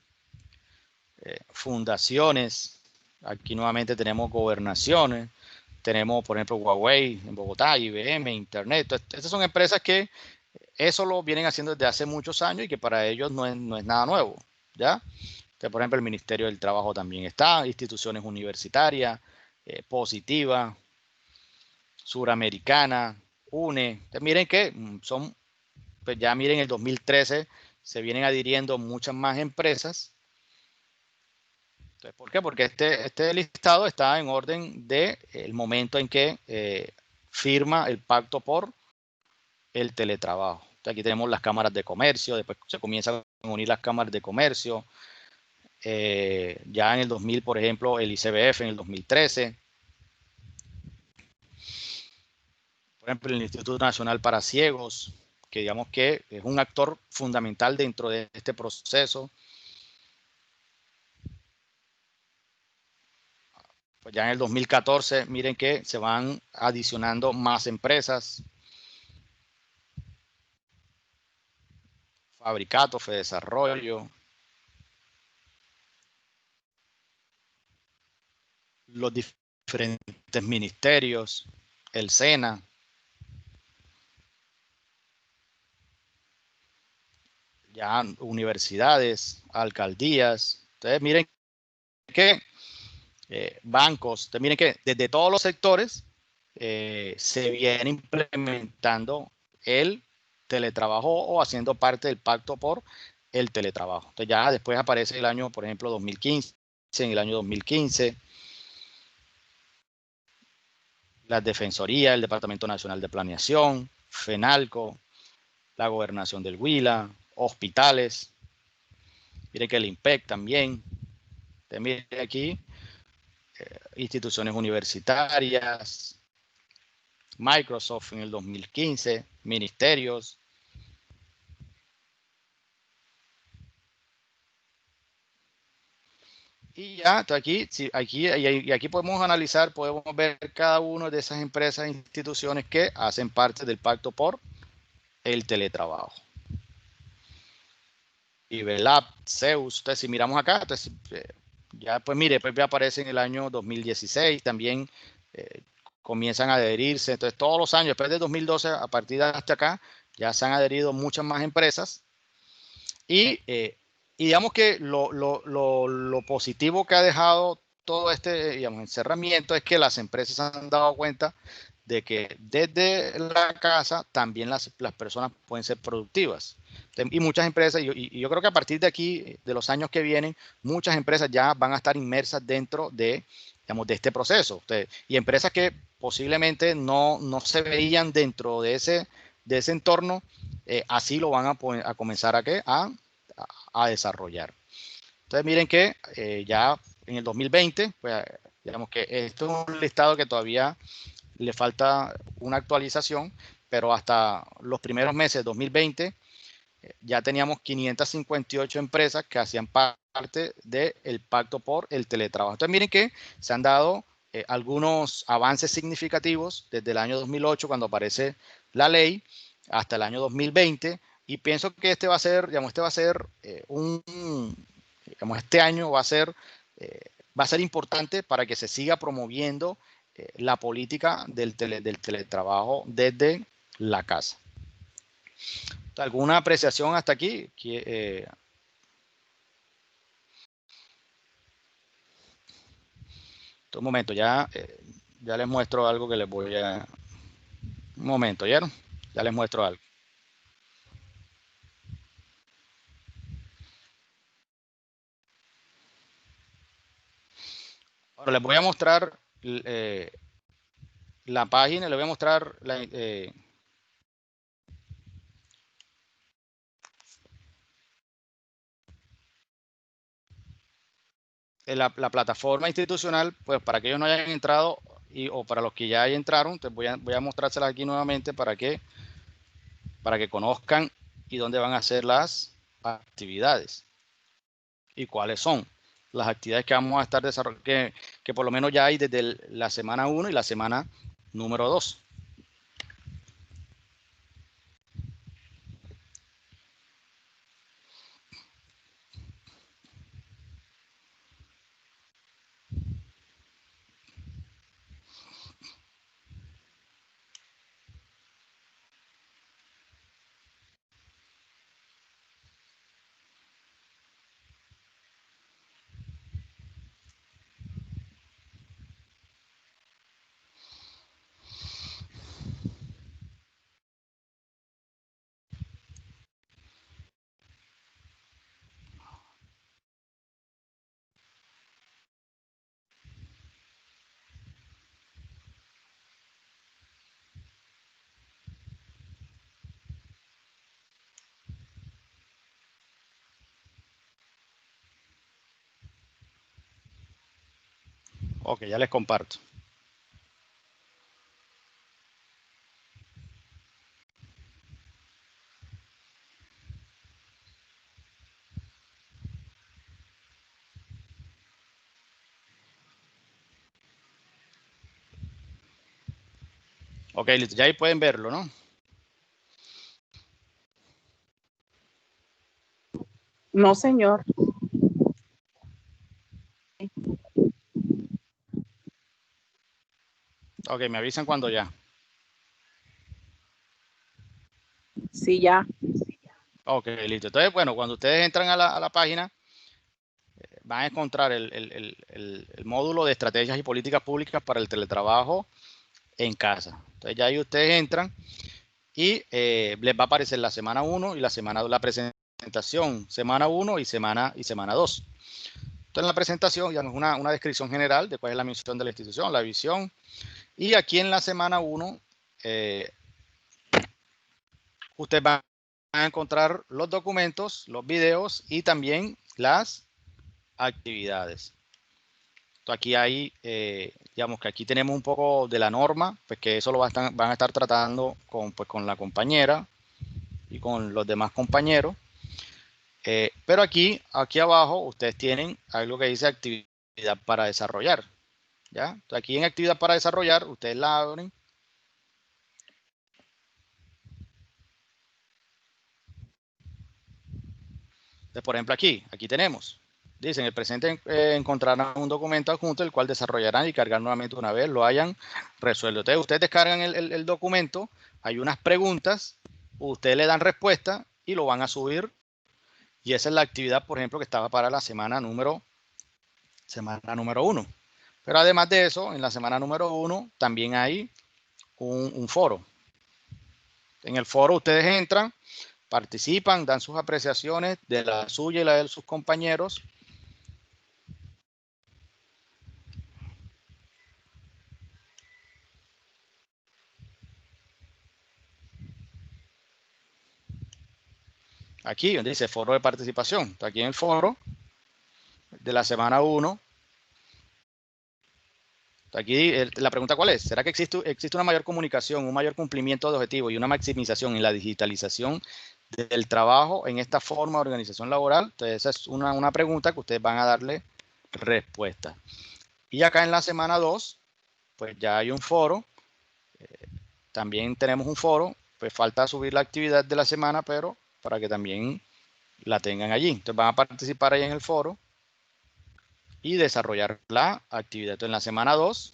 fundaciones. Aquí nuevamente tenemos gobernaciones. Tenemos, por ejemplo, Huawei en Bogotá, IBM, Internet. Estas son empresas que eso lo vienen haciendo desde hace muchos años y que para ellos no es nada nuevo, ¿ya? Entonces, por ejemplo, el Ministerio del Trabajo también está, instituciones universitarias, Positiva, Suramericana, UNE. Entonces, miren que son, pues ya miren, el 2013 se vienen adhiriendo muchas más empresas. Entonces, ¿por qué? Porque este listado está en orden del momento en que firma el pacto por el teletrabajo. Entonces, aquí tenemos las cámaras de comercio, después se comienzan a unir las cámaras de comercio. Ya en el 2000, por ejemplo, el ICBF en el 2013. Por ejemplo, el Instituto Nacional para Ciegos, que digamos que es un actor fundamental dentro de este proceso. Pues ya en el 2014, miren que se van adicionando más empresas. Fabricato, Fedesarrollo. Los diferentes ministerios, el SENA. Ya universidades, alcaldías. Entonces, miren que bancos, entonces, miren que desde todos los sectores se viene implementando el teletrabajo o haciendo parte del pacto por el teletrabajo. Entonces ya después aparece el año, por ejemplo, 2015, en el año 2015. La Defensoría, el Departamento Nacional de Planeación, FENALCO, la Gobernación del Huila, hospitales. Mire que el IMPEC también. Mire aquí, instituciones universitarias, Microsoft en el 2015, ministerios. Y ya, aquí podemos analizar, podemos ver cada una de esas empresas e instituciones que hacen parte del pacto por el teletrabajo. IBELAB, Zeus, entonces si miramos acá, entonces, ya pues mire, pues ya aparece en el año 2016, también comienzan a adherirse, entonces todos los años, después de 2012, a partir de hasta acá, ya se han adherido muchas más empresas y digamos que lo positivo que ha dejado todo este, digamos, encerramiento es que las empresas se han dado cuenta de que desde la casa también las personas pueden ser productivas. Y muchas empresas, y yo creo que a partir de aquí, de los años que vienen, muchas empresas ya van a estar inmersas dentro de, digamos, de este proceso. Y empresas que posiblemente no se veían dentro de ese entorno, así lo van a comenzar a desarrollar. Entonces miren que ya en el 2020, pues digamos que esto es un listado que todavía le falta una actualización, pero hasta los primeros meses de 2020 ya teníamos 558 empresas que hacían parte del pacto por el teletrabajo. Entonces miren que se han dado algunos avances significativos desde el año 2008 cuando aparece la ley hasta el año 2020 y pienso que este va a ser, digamos, este año va a ser importante para que se siga promoviendo la política del teletrabajo desde la casa. ¿Alguna apreciación hasta aquí? Un momento, ya les muestro algo que les voy a... Un momento, ¿oyeron? Ya les muestro algo. Ahora les voy a mostrar la página, les voy a mostrar la plataforma institucional, pues para aquellos no hayan entrado o para los que ya entraron, entonces voy a mostrárselas aquí nuevamente para que conozcan y dónde van a hacer las actividades y cuáles son las actividades que vamos a estar desarrollando, que por lo menos ya hay desde la semana 1 y la semana número 2. Ok, ya les comparto. Ok, listo, ya ahí pueden verlo, ¿no? No, señor. Ok, me avisan cuando ya. Sí, ya. Ok, listo. Entonces, bueno, cuando ustedes entran a la página, van a encontrar el módulo de estrategias y políticas públicas para el teletrabajo en casa. Entonces ya ahí ustedes entran y les va a aparecer la semana 1 y la presentación semana 1 y semana 2. Entonces, en la presentación, digamos, una descripción general de cuál es la misión de la institución, la visión. Y aquí en la semana 1, ustedes van a encontrar los documentos, los videos y también las actividades. Entonces, aquí hay, digamos que aquí tenemos un poco de la norma, pues que eso lo van a estar tratando con la compañera y con los demás compañeros. Pero aquí abajo ustedes tienen algo que dice actividad para desarrollar. ¿Ya? Entonces, aquí en actividad para desarrollar, ustedes la abren. Entonces, por ejemplo, aquí tenemos. Dice, en el presente encontrarán un documento adjunto el cual desarrollarán y cargar nuevamente una vez lo hayan resuelto. Entonces, ustedes descargan el documento, hay unas preguntas, ustedes le dan respuesta y lo van a subir. Y esa es la actividad, por ejemplo, que estaba para la semana número 1. Pero además de eso, en la semana número 1 también hay un foro. En el foro ustedes entran, participan, dan sus apreciaciones de la suya y la de sus compañeros. Aquí donde dice foro de participación. Aquí en el foro de la semana 1. Aquí la pregunta ¿cuál es? ¿Será que existe una mayor comunicación, un mayor cumplimiento de objetivos y una maximización en la digitalización del trabajo en esta forma de organización laboral? Entonces esa es una pregunta que ustedes van a darle respuesta. Y acá en la semana 2, pues ya hay un foro. También tenemos un foro. Pues falta subir la actividad de la semana, pero para que también la tengan allí. Entonces van a participar ahí en el foro y desarrollar la actividad. Entonces en la semana 2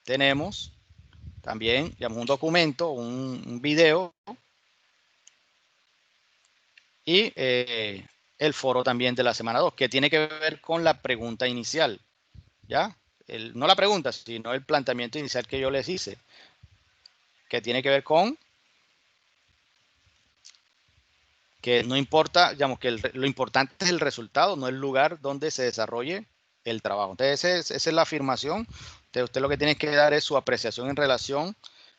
tenemos también, digamos, un documento, un video y el foro también de la semana 2, que tiene que ver con la pregunta inicial, ¿ya? No la pregunta, sino el planteamiento inicial que yo les hice, que tiene que ver con que no importa, digamos, que lo importante es el resultado, no el lugar donde se desarrolle el trabajo. Entonces, esa es la afirmación. Entonces, usted lo que tiene que dar es su apreciación en relación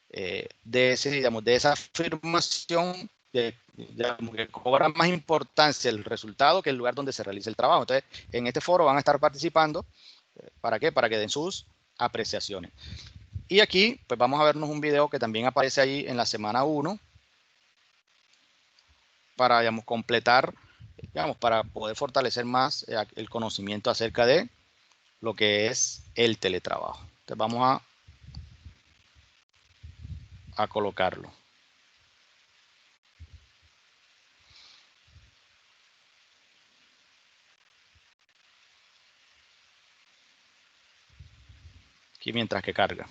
de esa afirmación, digamos, que cobra más importancia el resultado que el lugar donde se realiza el trabajo. Entonces, en este foro van a estar participando. ¿Para qué? Para que den sus apreciaciones. Y aquí, pues vamos a vernos un video que también aparece ahí en la semana 1 para, digamos, completar, digamos, para poder fortalecer más el conocimiento acerca de lo que es el teletrabajo. Entonces vamos a colocarlo. Aquí mientras que carga.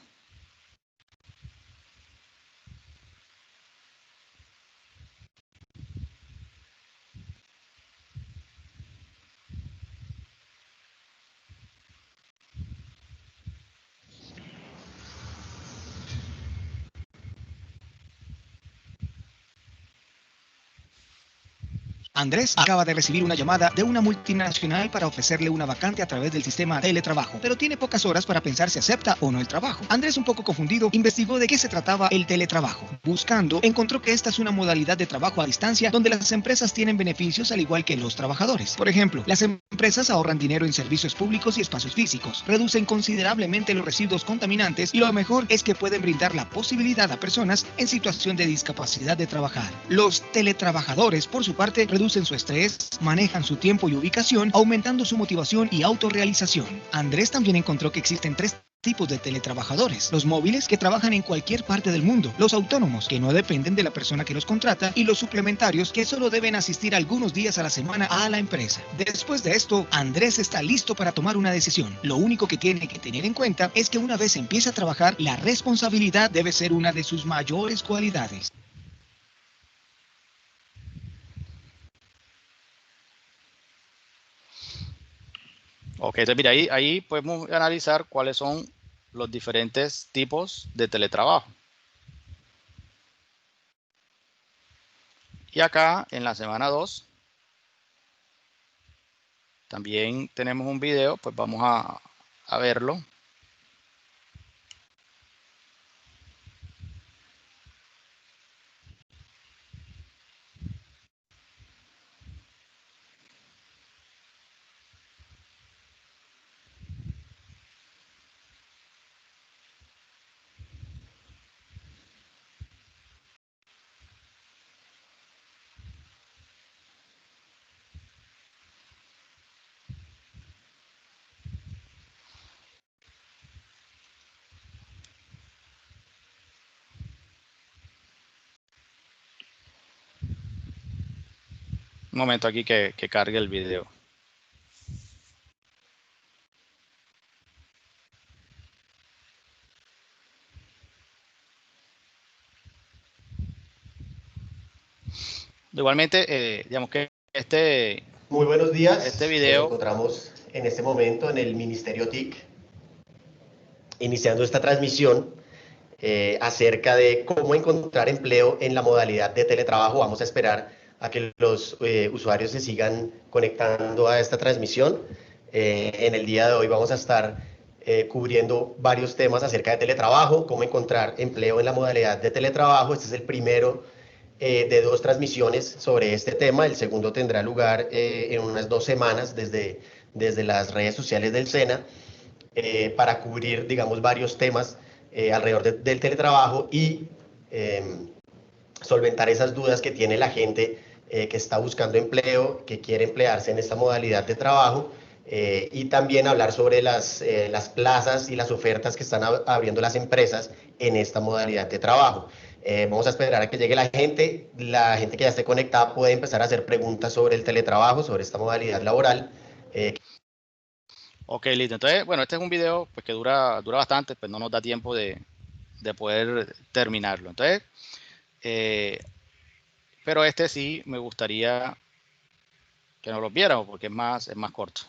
Andrés acaba de recibir una llamada de una multinacional para ofrecerle una vacante a través del sistema teletrabajo, pero tiene pocas horas para pensar si acepta o no el trabajo. Andrés, un poco confundido, investigó de qué se trataba el teletrabajo. Buscando, encontró que esta es una modalidad de trabajo a distancia donde las empresas tienen beneficios al igual que los trabajadores. Por ejemplo, las empresas ahorran dinero en servicios públicos y espacios físicos, reducen considerablemente los residuos contaminantes y lo mejor es que pueden brindar la posibilidad a personas en situación de discapacidad de trabajar. Los teletrabajadores, por su parte, reducen su estrés, manejan su tiempo y ubicación, aumentando su motivación y autorrealización. Andrés también encontró que existen 3 tipos de teletrabajadores: los móviles, que trabajan en cualquier parte del mundo; los autónomos, que no dependen de la persona que los contrata; y los suplementarios, que solo deben asistir algunos días a la semana a la empresa. Después de esto, Andrés está listo para tomar una decisión. Lo único que tiene que tener en cuenta es que una vez empiece a trabajar, la responsabilidad debe ser una de sus mayores cualidades. Ok, entonces mira, ahí podemos analizar cuáles son los diferentes tipos de teletrabajo. Y acá en la semana 2 también tenemos un video, pues vamos a verlo. Un momento aquí que cargue el video. Igualmente, digamos que Muy buenos días. este Nos video encontramos en este momento en el Ministerio TIC, iniciando esta transmisión acerca de cómo encontrar empleo en la modalidad de teletrabajo. Vamos a esperar a que los usuarios se sigan conectando a esta transmisión. En el día de hoy vamos a estar cubriendo varios temas acerca de teletrabajo, cómo encontrar empleo en la modalidad de teletrabajo. Este es el primero de 2 transmisiones sobre este tema. El segundo tendrá lugar en unas 2 semanas desde las redes sociales del SENA para cubrir, digamos, varios temas alrededor del teletrabajo y solventar esas dudas que tiene la gente que está buscando empleo, que quiere emplearse en esta modalidad de trabajo. Y también hablar sobre las plazas y las ofertas que están abriendo las empresas en esta modalidad de trabajo. Vamos a esperar a que llegue la gente que ya esté conectada puede empezar a hacer preguntas sobre el teletrabajo, sobre esta modalidad laboral. Ok, listo. Entonces, bueno, este es un video pues, que dura bastante, pues no nos da tiempo de poder terminarlo. Entonces, pero este sí me gustaría que nos lo viéramos porque es más corto.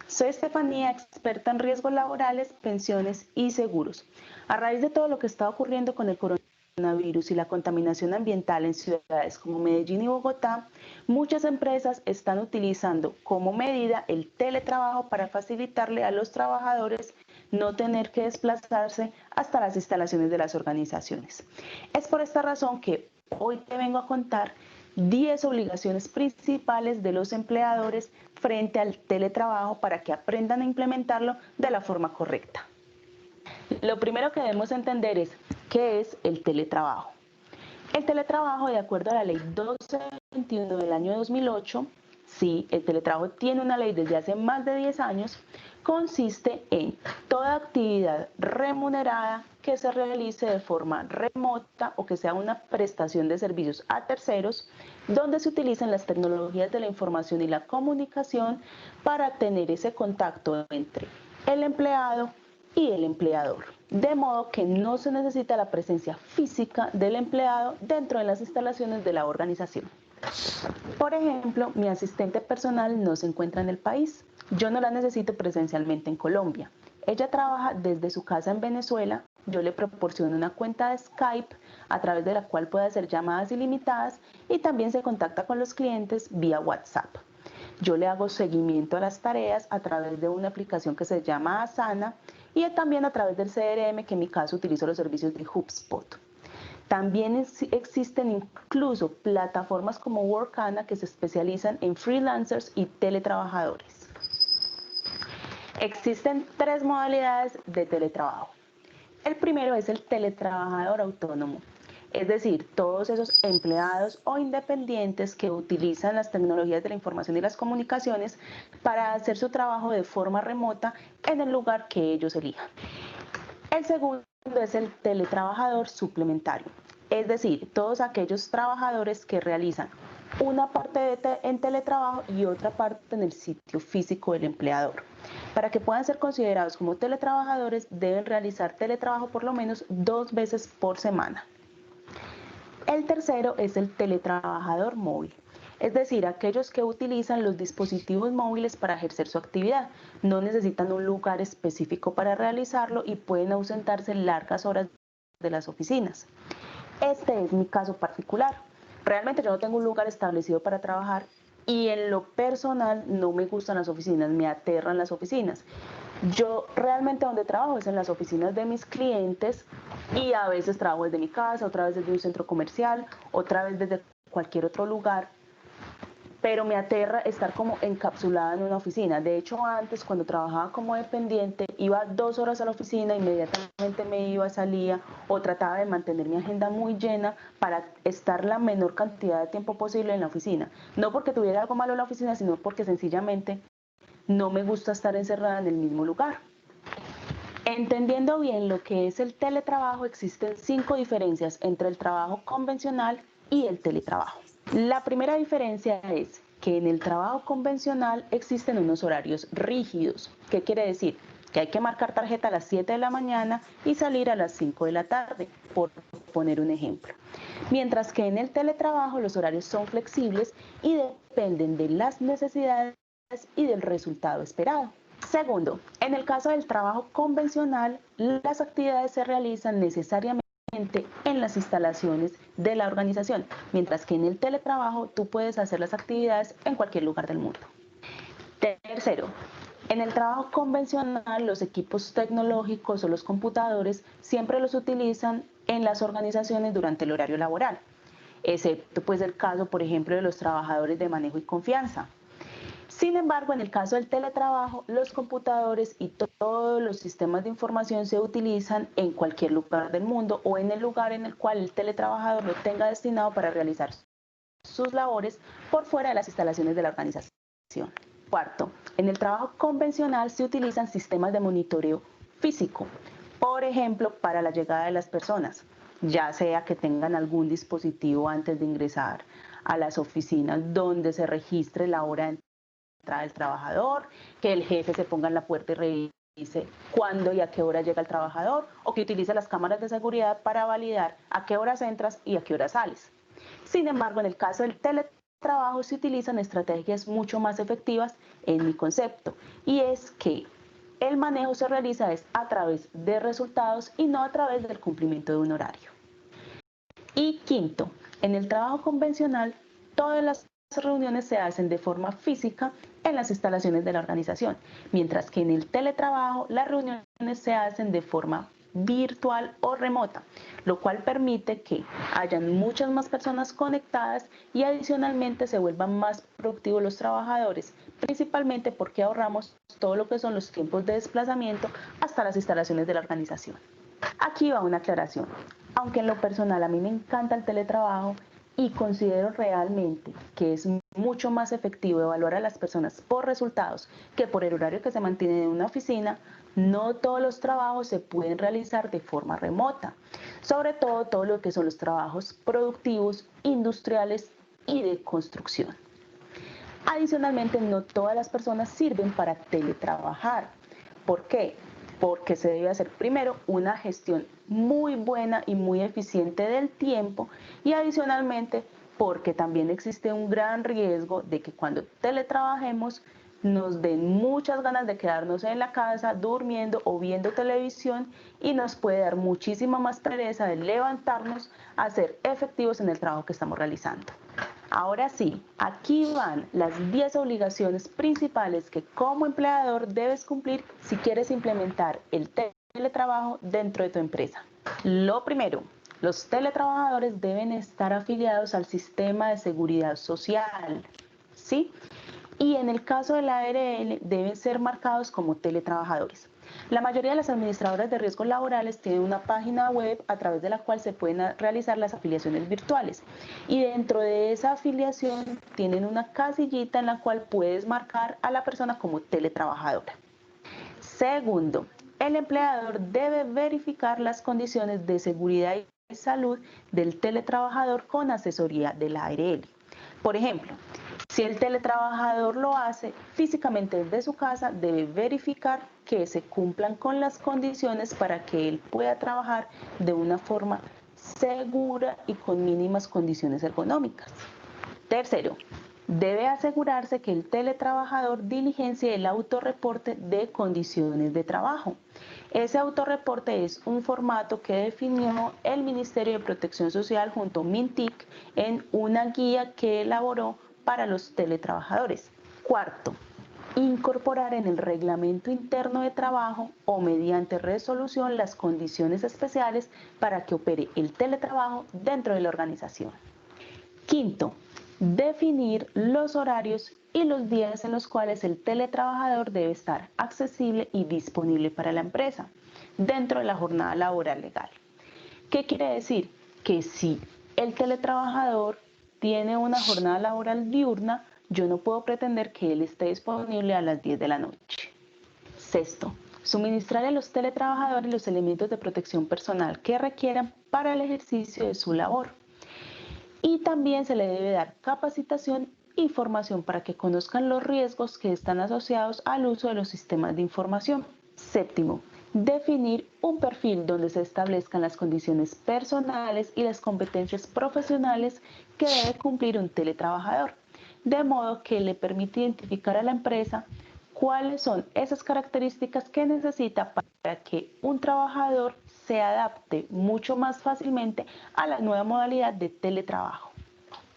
Soy Estefanía, experta en riesgos laborales, pensiones y seguros. A raíz de todo lo que está ocurriendo con el coronavirus y la contaminación ambiental en ciudades como Medellín y Bogotá, muchas empresas están utilizando como medida el teletrabajo para facilitarle a los trabajadores no tener que desplazarse hasta las instalaciones de las organizaciones. Es por esta razón que hoy te vengo a contar 10 obligaciones principales de los empleadores frente al teletrabajo para que aprendan a implementarlo de la forma correcta. Lo primero que debemos entender es qué es el teletrabajo. El teletrabajo, de acuerdo a la ley 1221 del año 2008, sí, el teletrabajo tiene una ley desde hace más de 10 años, consiste en toda actividad remunerada que se realice de forma remota o que sea una prestación de servicios a terceros, donde se utilizan las tecnologías de la información y la comunicación para tener ese contacto entre el empleado y el empleador, de modo que no se necesita la presencia física del empleado dentro de las instalaciones de la organización. Por ejemplo, mi asistente personal no se encuentra en el país. Yo no la necesito presencialmente en Colombia. Ella trabaja desde su casa en Venezuela. Yo le proporciono una cuenta de Skype a través de la cual puede hacer llamadas ilimitadas y también se contacta con los clientes vía WhatsApp. Yo le hago seguimiento a las tareas a través de una aplicación que se llama Asana y también a través del CRM, que en mi caso utilizo los servicios de HubSpot. También existen incluso plataformas como Workana que se especializan en freelancers y teletrabajadores. Existen 3 modalidades de teletrabajo. El primero es el teletrabajador autónomo, es decir, todos esos empleados o independientes que utilizan las tecnologías de la información y las comunicaciones para hacer su trabajo de forma remota en el lugar que ellos elijan. El segundo es el teletrabajador suplementario, es decir, todos aquellos trabajadores que realizan una parte en teletrabajo y otra parte en el sitio físico del empleador. Para que puedan ser considerados como teletrabajadores, deben realizar teletrabajo por lo menos 2 veces por semana. El tercero es el teletrabajador móvil, es decir, aquellos que utilizan los dispositivos móviles para ejercer su actividad. No necesitan un lugar específico para realizarlo y pueden ausentarse largas horas de las oficinas. Este es mi caso particular. Realmente yo no tengo un lugar establecido para trabajar y en lo personal no me gustan las oficinas, me aterran las oficinas. Yo realmente donde trabajo es en las oficinas de mis clientes y a veces trabajo desde mi casa, otra vez desde un centro comercial, otra vez desde cualquier otro lugar, pero me aterra estar como encapsulada en una oficina. De hecho, antes cuando trabajaba como dependiente, iba 2 horas a la oficina, inmediatamente me iba, salía o trataba de mantener mi agenda muy llena para estar la menor cantidad de tiempo posible en la oficina. No porque tuviera algo malo en la oficina, sino porque sencillamente no me gusta estar encerrada en el mismo lugar. Entendiendo bien lo que es el teletrabajo, existen 5 diferencias entre el trabajo convencional y el teletrabajo. La primera diferencia es que en el trabajo convencional existen unos horarios rígidos. ¿Qué quiere decir? Que hay que marcar tarjeta a las 7 de la mañana y salir a las 5 de la tarde, por poner un ejemplo. Mientras que en el teletrabajo los horarios son flexibles y dependen de las necesidades y del resultado esperado. Segundo, en el caso del trabajo convencional, las actividades se realizan necesariamente en las instalaciones de la organización, mientras que en el teletrabajo tú puedes hacer las actividades en cualquier lugar del mundo. Tercero, en el trabajo convencional los equipos tecnológicos o los computadores siempre los utilizan en las organizaciones durante el horario laboral, excepto pues el caso, por ejemplo, de los trabajadores de manejo y confianza. Sin embargo, en el caso del teletrabajo, los computadores y todos los sistemas de información se utilizan en cualquier lugar del mundo o en el lugar en el cual el teletrabajador lo tenga destinado para realizar sus labores por fuera de las instalaciones de la organización. Cuarto, en el trabajo convencional se utilizan sistemas de monitoreo físico, por ejemplo, para la llegada de las personas, ya sea que tengan algún dispositivo antes de ingresar a las oficinas donde se registre la hora de entrada del trabajador, que el jefe se ponga en la puerta y revise cuándo y a qué hora llega el trabajador, o que utilice las cámaras de seguridad para validar a qué horas entras y a qué horas sales. Sin embargo, en el caso del teletrabajo se utilizan estrategias mucho más efectivas en mi concepto, y es que el manejo se realiza a través de resultados y no a través del cumplimiento de un horario. Y quinto, en el trabajo convencional, todas las reuniones se hacen de forma física en las instalaciones de la organización, mientras que en el teletrabajo las reuniones se hacen de forma virtual o remota, lo cual permite que hayan muchas más personas conectadas y adicionalmente se vuelvan más productivos los trabajadores, principalmente porque ahorramos todo lo que son los tiempos de desplazamiento hasta las instalaciones de la organización. Aquí va una aclaración. Aunque en lo personal a mí me encanta el teletrabajo y considero realmente que es mucho más efectivo evaluar a las personas por resultados que por el horario que se mantiene en una oficina, no todos los trabajos se pueden realizar de forma remota, sobre todo lo que son los trabajos productivos, industriales y de construcción. Adicionalmente, no todas las personas sirven para teletrabajar. ¿Por qué? Porque se debe hacer primero una gestión muy buena y muy eficiente del tiempo y adicionalmente porque también existe un gran riesgo de que cuando teletrabajemos nos den muchas ganas de quedarnos en la casa durmiendo o viendo televisión y nos puede dar muchísima más pereza de levantarnos a ser efectivos en el trabajo que estamos realizando. Ahora sí, aquí van las 10 obligaciones principales que como empleador debes cumplir si quieres implementar el teletrabajo dentro de tu empresa. Lo primero, los teletrabajadores deben estar afiliados al sistema de seguridad social, ¿sí? Y en el caso de la ARL deben ser marcados como teletrabajadores. La mayoría de las administradoras de riesgos laborales tienen una página web a través de la cual se pueden realizar las afiliaciones virtuales y dentro de esa afiliación tienen una casillita en la cual puedes marcar a la persona como teletrabajadora. Segundo, el empleador debe verificar las condiciones de seguridad y salud del teletrabajador con asesoría de la ARL. Por ejemplo, si el teletrabajador lo hace físicamente desde su casa, debe verificar que se cumplan con las condiciones para que él pueda trabajar de una forma segura y con mínimas condiciones ergonómicas. Tercero, Debe asegurarse que el teletrabajador diligencie el autorreporte de condiciones de trabajo. Ese autorreporte es un formato que definió el Ministerio de Protección Social junto a Mintic en una guía que elaboró para los teletrabajadores. Cuarto, incorporar en el reglamento interno de trabajo o mediante resolución las condiciones especiales para que opere el teletrabajo dentro de la organización. Quinto, definir los horarios y los días en los cuales el teletrabajador debe estar accesible y disponible para la empresa dentro de la jornada laboral legal. ¿Qué quiere decir? Que si el teletrabajador tiene una jornada laboral diurna, yo no puedo pretender que él esté disponible a las 10 de la noche. Sexto, suministrar a los teletrabajadores los elementos de protección personal que requieran para el ejercicio de su labor. Y también se le debe dar capacitación y formación para que conozcan los riesgos que están asociados al uso de los sistemas de información. Séptimo, definir un perfil donde se establezcan las condiciones personales y las competencias profesionales que debe cumplir un teletrabajador, de modo que le permite identificar a la empresa cuáles son esas características que necesita para que un trabajador se adapte mucho más fácilmente a la nueva modalidad de teletrabajo.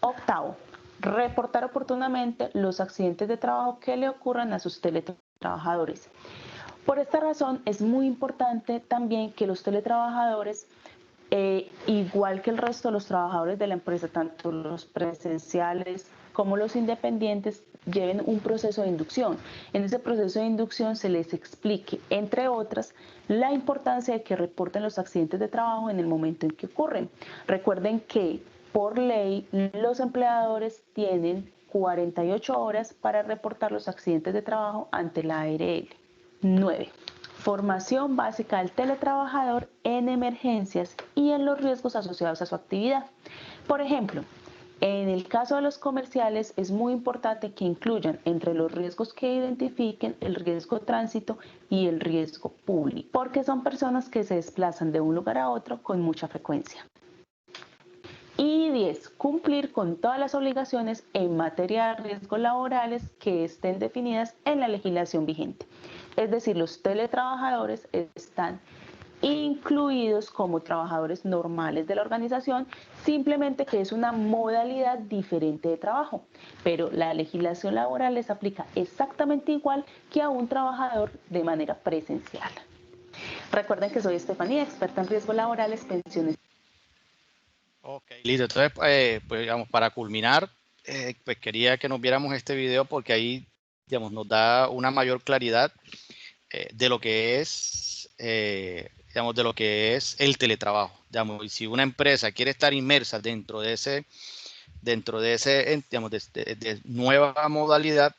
Octavo, reportar oportunamente los accidentes de trabajo que le ocurran a sus teletrabajadores. Por esta razón es muy importante también que los teletrabajadores, igual que el resto de los trabajadores de la empresa, tanto los presenciales como los independientes, lleven un proceso de inducción. En ese proceso de inducción se les explique, entre otras, la importancia de que reporten los accidentes de trabajo en el momento en que ocurren. Recuerden que por ley los empleadores tienen 48 horas para reportar los accidentes de trabajo ante la ARL. 9. Formación básica del teletrabajador en emergencias y en los riesgos asociados a su actividad. Por ejemplo, en el caso de los comerciales es muy importante que incluyan entre los riesgos que identifiquen el riesgo de tránsito y el riesgo público, porque son personas que se desplazan de un lugar a otro con mucha frecuencia. Y 10. Cumplir con todas las obligaciones en materia de riesgos laborales que estén definidas en la legislación vigente. Es decir, los teletrabajadores están incluidos como trabajadores normales de la organización, simplemente que es una modalidad diferente de trabajo, pero la legislación laboral les aplica exactamente igual que a un trabajador de manera presencial. Recuerden que soy Estefanía, experta en riesgos laborales, pensiones. Ok, listo. Entonces, pues digamos, para culminar, pues quería que nos viéramos este video porque ahí, digamos, nos da una mayor claridad de lo que es, digamos, de lo que es el teletrabajo. Digamos, y si una empresa quiere estar inmersa dentro de ese, digamos, de nueva modalidad,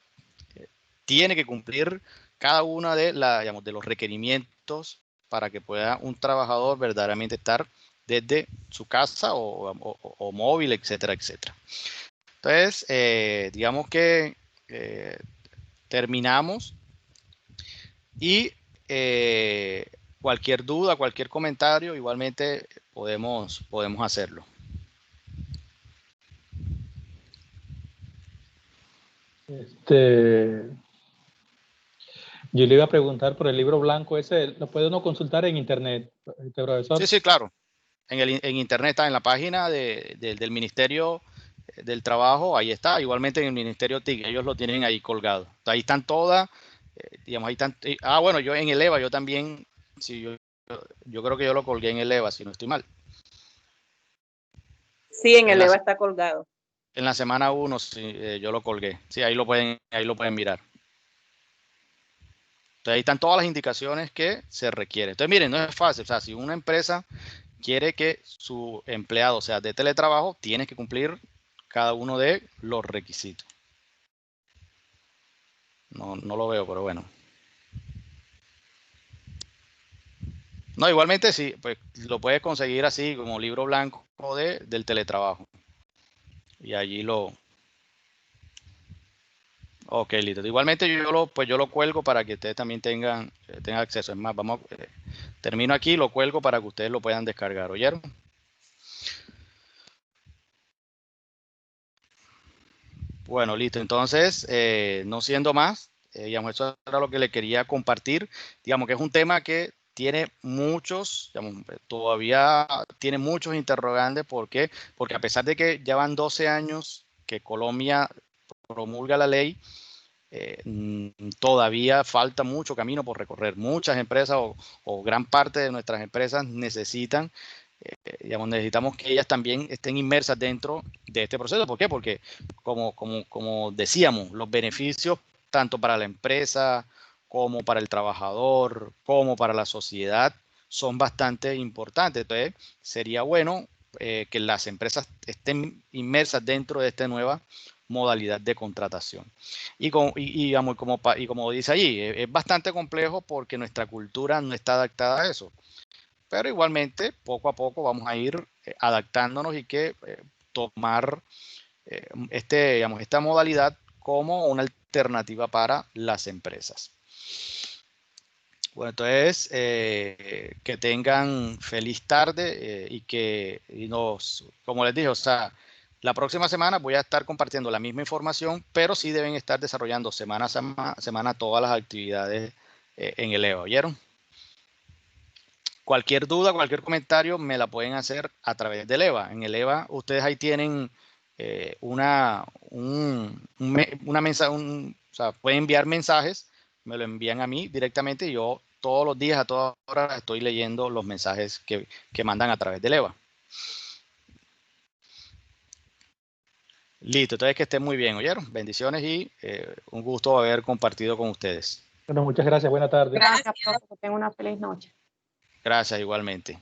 tiene que cumplir cada una digamos, de los requerimientos para que pueda un trabajador verdaderamente estar desde su casa o móvil, etcétera, etcétera. Entonces, digamos que terminamos y cualquier duda, cualquier comentario, igualmente podemos hacerlo. Yo le iba a preguntar por el libro blanco ese, ¿lo puede uno consultar en internet, profesor? Sí, sí, claro. En internet está, en la página del Ministerio del Trabajo, ahí está. Igualmente en el Ministerio TIC, ellos lo tienen ahí colgado. Ahí están todas, digamos, ahí están. Bueno, yo en el EVA, yo también, sí, yo creo que yo lo colgué en el EVA, si no estoy mal. Sí, en el EVA está colgado. En la semana 1, sí, yo lo colgué. Sí, ahí lo pueden mirar. Entonces ahí están todas las indicaciones que se requieren. Entonces miren, no es fácil. O sea, si una empresa quiere que su empleado sea de teletrabajo, tiene que cumplir cada uno de los requisitos. No lo veo, pero bueno. No, igualmente sí, pues lo puedes conseguir así como libro blanco del teletrabajo. Y allí lo... Ok, listo. Igualmente yo lo cuelgo para que ustedes también tengan acceso. Es más, termino aquí, lo cuelgo para que ustedes lo puedan descargar. ¿Oyeron? Bueno, listo. Entonces, no siendo más, digamos, eso era lo que le quería compartir. Digamos que es un tema que tiene muchos, digamos, todavía tiene muchos interrogantes. ¿Por qué? Porque a pesar de que ya van 12 años que Colombia promulga la ley, todavía falta mucho camino por recorrer. Muchas empresas o gran parte de nuestras empresas necesitan, digamos, necesitamos que ellas también estén inmersas dentro de este proceso. ¿Por qué? Porque como decíamos, los beneficios tanto para la empresa como para el trabajador, como para la sociedad, son bastante importantes. Entonces, sería bueno que las empresas estén inmersas dentro de esta nueva modalidad de contratación. Digamos, como dice allí, es bastante complejo porque nuestra cultura no está adaptada a eso. Pero igualmente, poco a poco vamos a ir adaptándonos y que tomar digamos, esta modalidad como una alternativa para las empresas. Bueno, entonces, que tengan feliz tarde como les dije, o sea, la próxima semana voy a estar compartiendo la misma información, pero sí deben estar desarrollando semana a semana todas las actividades en el EVA, ¿oyeron? Cualquier duda, cualquier comentario me la pueden hacer a través del EVA. En el EVA ustedes ahí tienen o sea, pueden enviar mensajes, me lo envían a mí directamente y yo todos los días, a todas horas, estoy leyendo los mensajes que mandan a través del EVA. Listo, entonces que estén muy bien, ¿oyeron? Bendiciones y un gusto haber compartido con ustedes. Bueno, muchas gracias, buena tarde. Gracias, profe, que tenga una feliz noche. Gracias, igualmente.